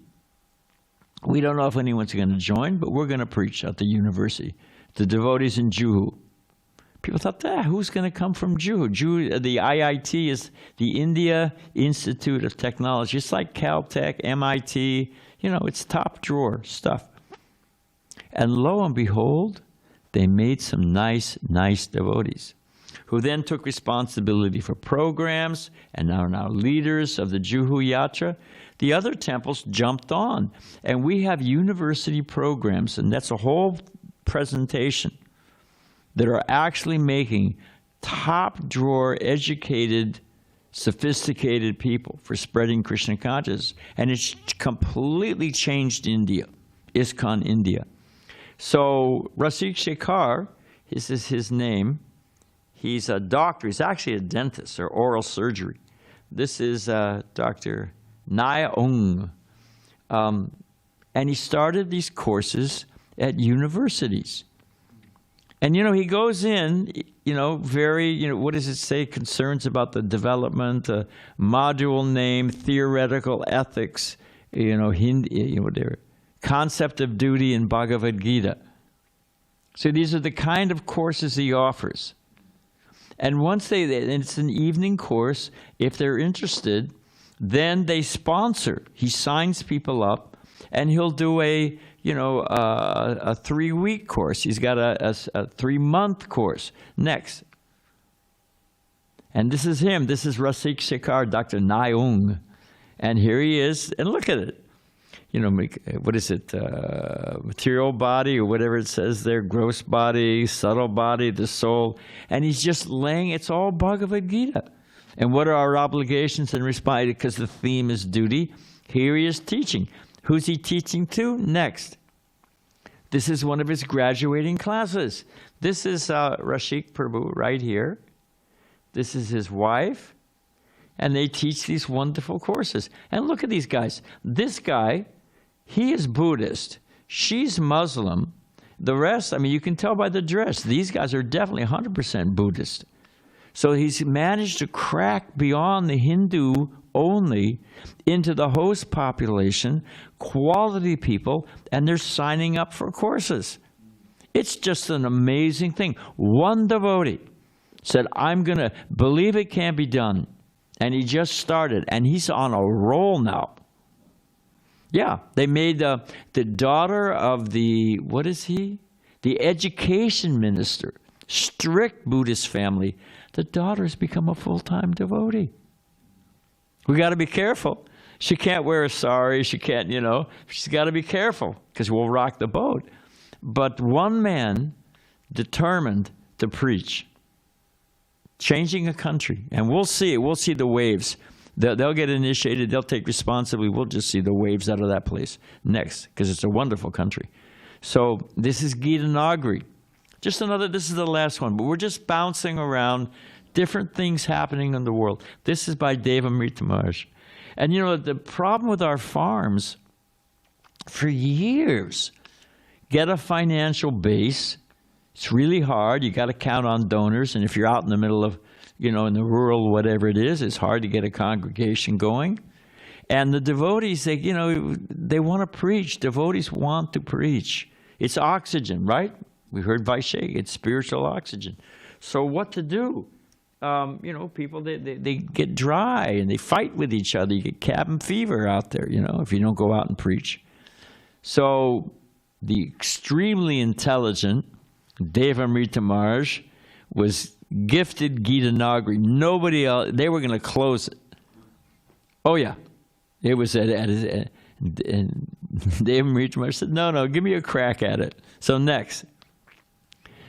Speaker 1: We don't know if anyone's going to join, but we're going to preach at the university. The devotees in Juhu. People thought, who's going to come from Juhu? The IIT is the India Institute of Technology. It's like Caltech, MIT. It's top drawer stuff. And lo and behold, they made some nice devotees, who then took responsibility for programs and are now leaders of the Juhu Yatra. The other temples jumped on. And we have university programs, and that's a whole presentation, that are actually making top-drawer, educated, sophisticated people for spreading Krishna consciousness. And it's completely changed India, ISKCON India. So Rasik Shekhar, this is his name. He's a doctor. He's actually a dentist, or oral surgery. This is Dr. Nayaung. And he started these courses at universities. And, he goes in, very, what does it say? Concerns about the development, module name, theoretical ethics, whatever. Concept of duty in Bhagavad Gita. So these are the kind of courses he offers. And once and it's an evening course, if they're interested, then they sponsor. He signs people up, and he'll do a 3-week course. He's got a 3-month course next. And this is him. This is Rasik Shekhar, Dr. Nayaung. And here he is. And look at it. What is it? Material body, or whatever it says there. Gross body, subtle body, the soul. And he's just laying, it's all Bhagavad Gita. And what are our obligations and responsibility? Because the theme is duty. Here he is teaching. Who's he teaching to? Next. This is one of his graduating classes. This is Rashik Prabhu right here. This is his wife. And they teach these wonderful courses. And look at these guys. This guy, he is Buddhist. She's Muslim. The rest, you can tell by the dress. These guys are definitely 100% Buddhist. So he's managed to crack beyond the Hindu only into the host population, quality people, and they're signing up for courses. It's just an amazing thing. One devotee said, I'm going to believe it can be done. And he just started, and he's on a roll now. Yeah, they made the daughter of the, what is he? The education minister, strict Buddhist family. The daughter's become a full-time devotee. We got to be careful. She can't wear a sari. She can't, she's got to be careful because we'll rock the boat. But one man determined to preach, changing a country. And we'll see it. We'll see the waves. They'll get initiated. They'll take responsibility. We'll just see the waves out of that place next because it's a wonderful country. So this is Gita Nagri, Just another, this is the last one, but we're just bouncing around, different things happening in the world. This is by Devamrita Maharaj. And you know, the problem with our farms, for years, get a financial base. It's really hard. You got to count on donors. And if you're out in the middle of, you know, in the rural, whatever it is, it's hard to get a congregation going. And the devotees, they, you know, they want to preach. Devotees want to preach. It's oxygen, right? We heard Vaishek, it's spiritual oxygen. So what to do? You know, people, they get dry and they fight with each other. You get cabin fever out there, you know, if you don't go out and preach. So the extremely intelligent Devamrita Maharaj was gifted Gita Nagari. Nobody else, they were going to close it. Oh, yeah. It was and Devamrita Maharaj said, no, give me a crack at it. So next.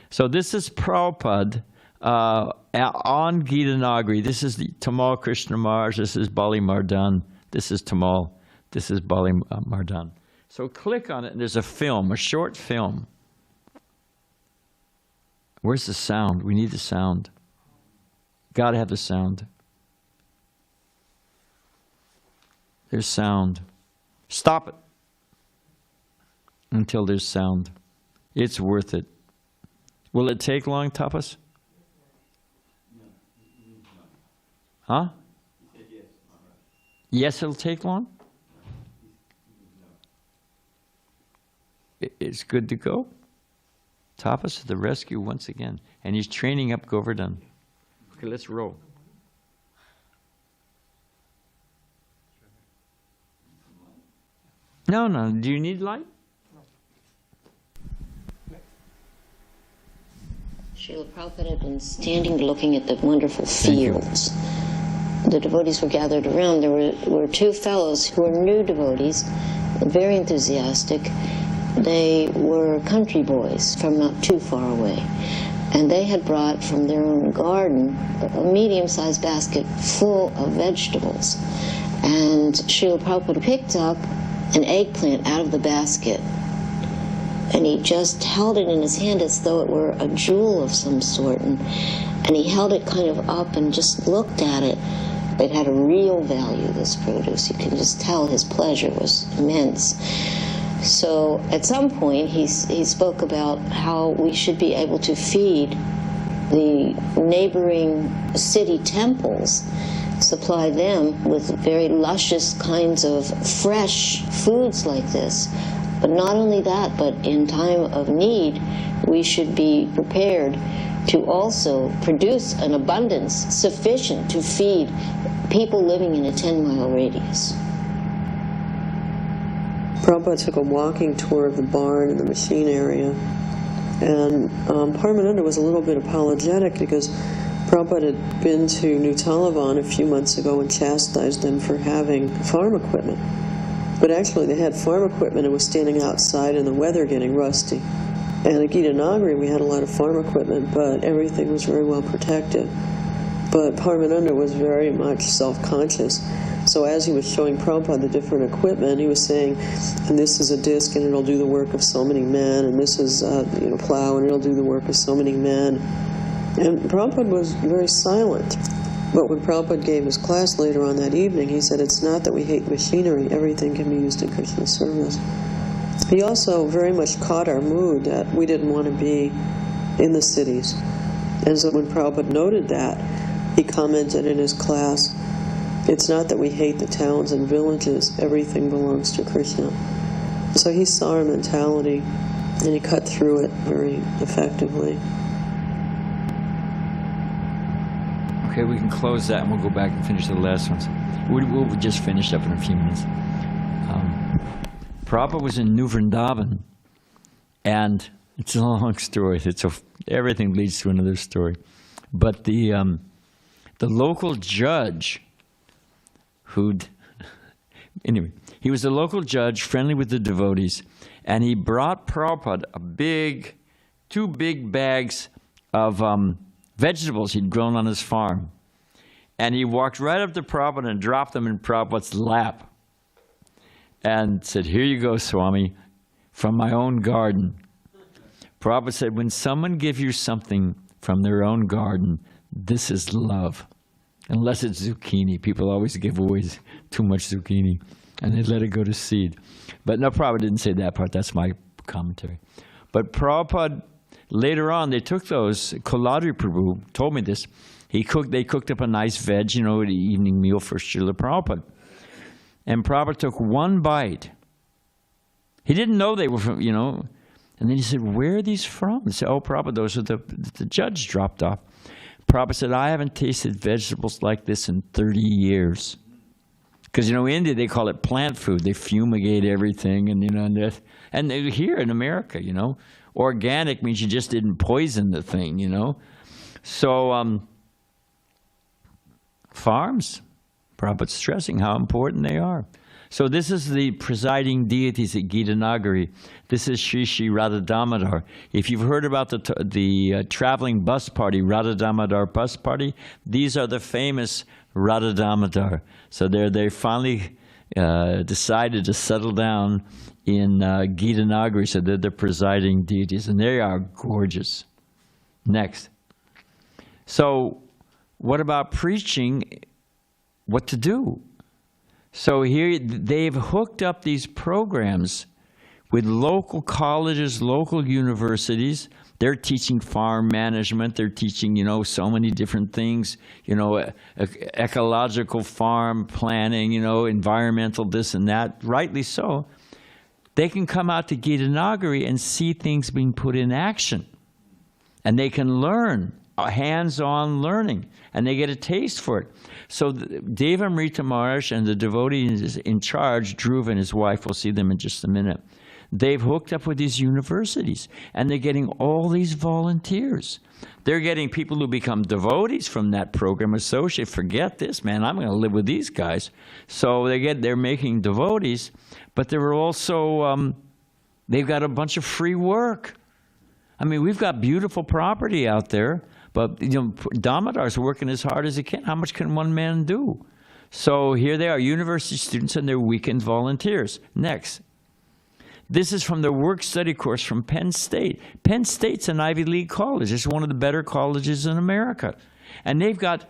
Speaker 1: So this is Prabhupada on Gita Nagari. This is the Tamal Krishna Maharaj. This is Bali Mardan. This is Tamal. This is Bali Mardan. So click on it, and there's a film, a short film. Where's the sound? We need the sound. Got to have the sound. There's sound. Stop it until there's sound. It's worth it. Will it take long, Tapas? Huh? Yes, it'll take long? It's good to go. Tapas to the rescue once again. And he's training up Govardhan. Okay, let's roll. No. Do you need light?
Speaker 4: Srila Prabhupada had been standing looking at the wonderful fields. The devotees were gathered around. There were two fellows who were new devotees, very enthusiastic. They were country boys from not too far away. And they had brought from their own garden a medium-sized basket full of vegetables. And Srila Prabhupada picked up an eggplant out of the basket, and he just held it in his hand as though it were a jewel of some sort, and he held it kind of up and just looked at it. It had a real value, this produce. You can just tell his pleasure was immense. So at some point he spoke about how we should be able to feed the neighboring city temples, supply them with very luscious kinds of fresh foods like this. But not only that, but in time of need, we should be prepared to also produce an abundance sufficient to feed people living in a 10-mile radius.
Speaker 5: Prabhupada took a walking tour of the barn and the machine area, and Paramananda was a little bit apologetic because Prabhupada had been to New Talavan a few months ago and chastised them for having farm equipment. But actually they had farm equipment and was standing outside in the weather getting rusty. And at Gita Nagari we had a lot of farm equipment, but everything was very well protected. But Paramananda was very much self-conscious. So as he was showing Prabhupada the different equipment, he was saying, and this is a disc and it'll do the work of so many men, and this is a plow and it'll do the work of so many men. And Prabhupada was very silent. But when Prabhupada gave his class later on that evening, he said, it's not that we hate machinery, everything can be used in Krishna's service. He also very much caught our mood that we didn't want to be in the cities. And so when Prabhupada noted that, he commented in his class, it's not that we hate the towns and villages, everything belongs to Krishna. So he saw our mentality, and he cut through it very effectively.
Speaker 1: Okay, we can close that and we'll go back and finish the last ones. We'll just finish up in a few minutes. Prabhupada was in New Vrindavan, and it's a long story. Everything leads to another story. But the local judge anyway, he was a local judge, friendly with the devotees, and he brought Prabhupada two big bags of vegetables he'd grown on his farm. And he walked right up to Prabhupada and dropped them in Prabhupada's lap and said, here you go, Swami, from my own garden. Prabhupada said, when someone gives you something from their own garden, this is love. Unless it's zucchini. People always give away too much zucchini, and they let it go to seed. But no, Prabhupada didn't say that part. That's my commentary. But Prabhupada, later on, they took those. Koladri Prabhu told me this. They cooked up a nice veg, the evening meal for Srila Prabhupada. And Prabhupada took one bite. He didn't know they were from, And then he said, where are these from? He said, oh, Prabhupada, those are the judge dropped off. Prabhupada said, I haven't tasted vegetables like this in 30 years. Because, India, they call it plant food. They fumigate everything. And here in America, organic means you just didn't poison the thing, So, farms, Prabhupada's stressing how important they are. So this is the presiding deities at Gita Nagari. This is Shri Shri Radha Damodar. If you've heard about the traveling bus party, Radha Damodar bus party, these are the famous Radha Damodar. So they finally decided to settle down in Gita Nagari, so they're the presiding deities, and they are gorgeous. Next. So what about preaching? What to do? So here they've hooked up these programs with local colleges, local universities. They're teaching farm management. They're teaching, so many different things, ecological farm planning, environmental this and that, rightly so. They can come out to Gita Nagari and see things being put in action. And they can learn, hands-on learning, and they get a taste for it. So Devamrita Maharaj and the devotees in charge, Dhruva and his wife, we'll see them in just a minute, they've hooked up with these universities, and they're getting all these volunteers. They're getting people who become devotees from that program, associate, forget this, man, I'm going to live with these guys. So they're making devotees, but they're also, they've got a bunch of free work. I mean, we've got beautiful property out there, but Damodar's working as hard as he can. How much can one man do? So here they are, university students and their weekend volunteers. Next. This is from the work-study course from Penn State. Penn State's an Ivy League college. It's one of the better colleges in America. And they've got,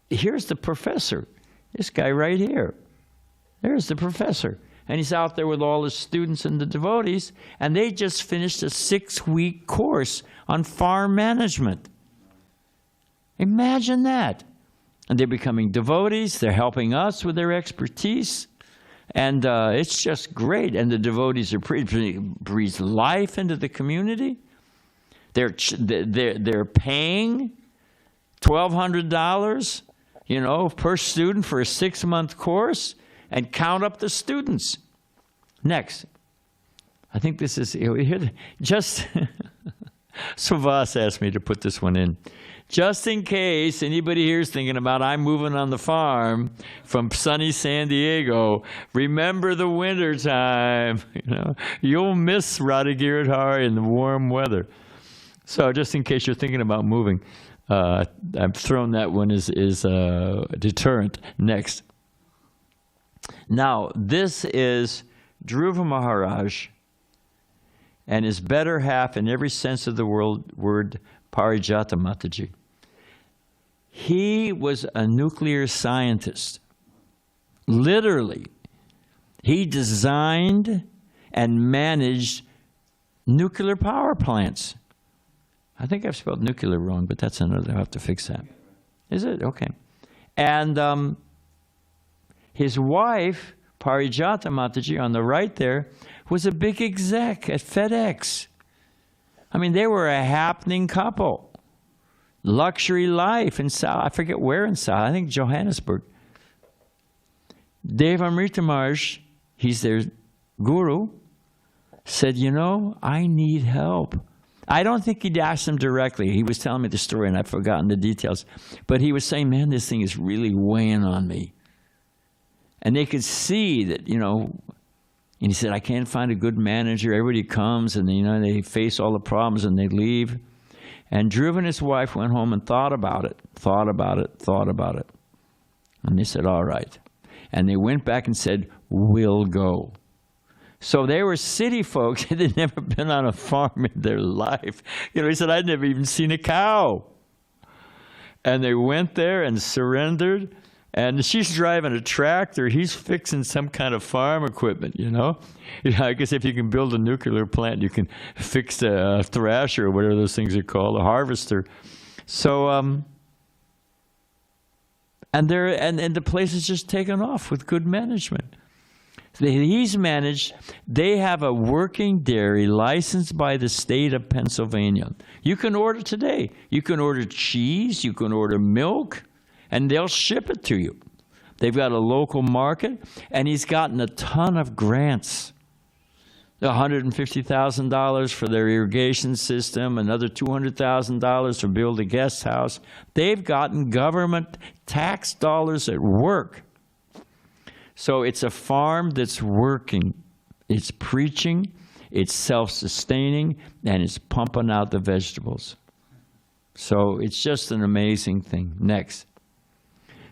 Speaker 1: here's the professor. This guy right here. There's the professor. And he's out there with all his students and the devotees, and they just finished a 6-week course on farm management. Imagine that. And they're becoming devotees. They're helping us with their expertise. And it's just great. And the devotees are breathe life into the community. They're paying $1,200, per student for a 6-month course, and count up the students. Next. I think this is just Savas asked me to put this one in. Just in case anybody here is thinking about, I'm moving on the farm from sunny San Diego, remember the winter time. You'll miss Radhagiridhar in the warm weather. So just in case you're thinking about moving, I've thrown that one as a deterrent. Next. Now, this is Dhruva Maharaj and his better half in every sense of the word, Parijata Mataji. He was a nuclear scientist. Literally, he designed and managed nuclear power plants. I think I've spelled nuclear wrong, but that's another, I'll have to fix that. Is it? Okay. And his wife, Parijata Mataji, on the right there, was a big exec at FedEx. I mean, they were a happening couple. Luxury life in South, I forget where in South, I think Johannesburg. Devamrita Maharaj, he's their guru, said, I need help. I don't think he'd asked them directly. He was telling me the story, and I've forgotten the details. But he was saying, man, this thing is really weighing on me. And they could see that, and he said, I can't find a good manager. Everybody comes, and, they face all the problems, and they leave. And Dhruva and his wife went home and thought about it. And they said, all right. And they went back and said, we'll go. So they were city folks. They'd never been on a farm in their life. You know, he said, I'd never even seen a cow. And they went there and surrendered. And she's driving a tractor. He's fixing some kind of farm equipment, you know. I guess if you can build a nuclear plant, you can fix a thrasher or whatever those things are called, a harvester. So, and the place is just taken off with good management. He's managed. They have a working dairy licensed by the state of Pennsylvania. You can order today. You can order cheese. You can order milk. And they'll ship it to you. They've got a local market, and he's gotten a ton of grants. $150,000 for their irrigation system, another $200,000 to build a guest house. They've gotten government tax dollars at work. So it's a farm that's working. It's preaching, it's self-sustaining, and it's pumping out the vegetables. So it's just an amazing thing. Next.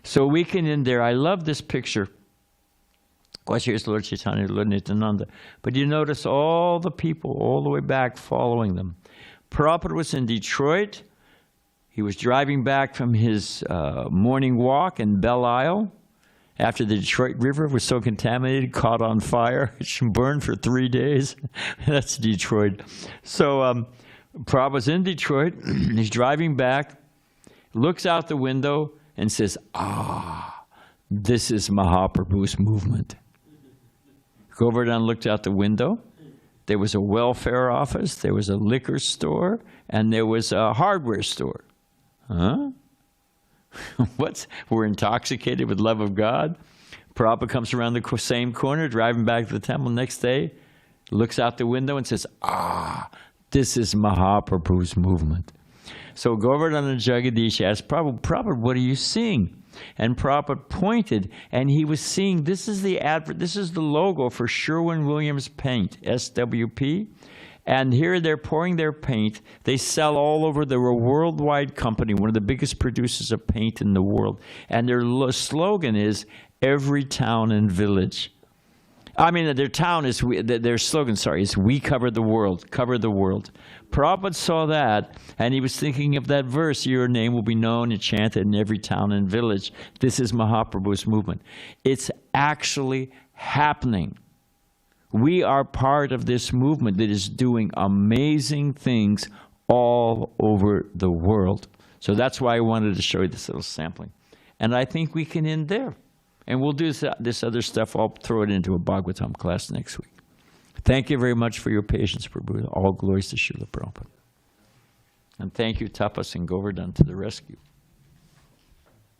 Speaker 1: So we can end there. I love this picture. Of course, here's Lord Chaitanya, Lord Nityananda. But you notice all the people all the way back following them. Prabhupada was in Detroit. He was driving back from his morning walk in Belle Isle after the Detroit River was so contaminated, caught on fire. It burned for 3 days. That's Detroit. So Prabhupada's in Detroit. He's driving back, looks out the window, and says, this is Mahaprabhu's movement. Govardhan looked out the window. There was a welfare office, there was a liquor store, and there was a hardware store. Huh? We're intoxicated with love of God. Prabhupada comes around the same corner, driving back to the temple next day, looks out the window and says, this is Mahaprabhu's movement. So Govardhan and Jagadish asked Prabhupada, what are you seeing? And Prabhupada pointed, and he was seeing, this is the logo for Sherwin-Williams Paint, SWP. And here they're pouring their paint. They sell all over. They're a worldwide company, one of the biggest producers of paint in the world. And their slogan is, every town and village. I mean, their slogan, is we cover the world, cover the world. Prabhupada saw that, and he was thinking of that verse, your name will be known and chanted in every town and village. This is Mahaprabhu's movement. It's actually happening. We are part of this movement that is doing amazing things all over the world. So that's why I wanted to show you this little sampling. And I think we can end there. And we'll do this other stuff. I'll throw it into a Bhagavatam class next week. Thank you very much for your patience, Prabhu. All glories to Srila Prabhupada. And thank you, Tapas and Govardhan, to the rescue.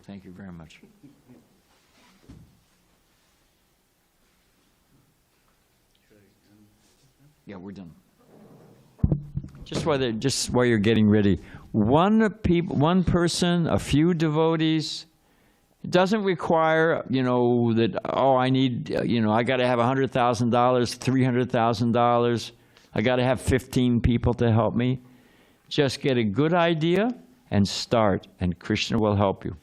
Speaker 1: Thank you very much. Yeah, we're done. Just while you're getting ready, one person, a few devotees. It doesn't require, that, I need, I got to have $100,000, $300,000. I got to have 15 people to help me. Just get a good idea and start, and Krishna will help you.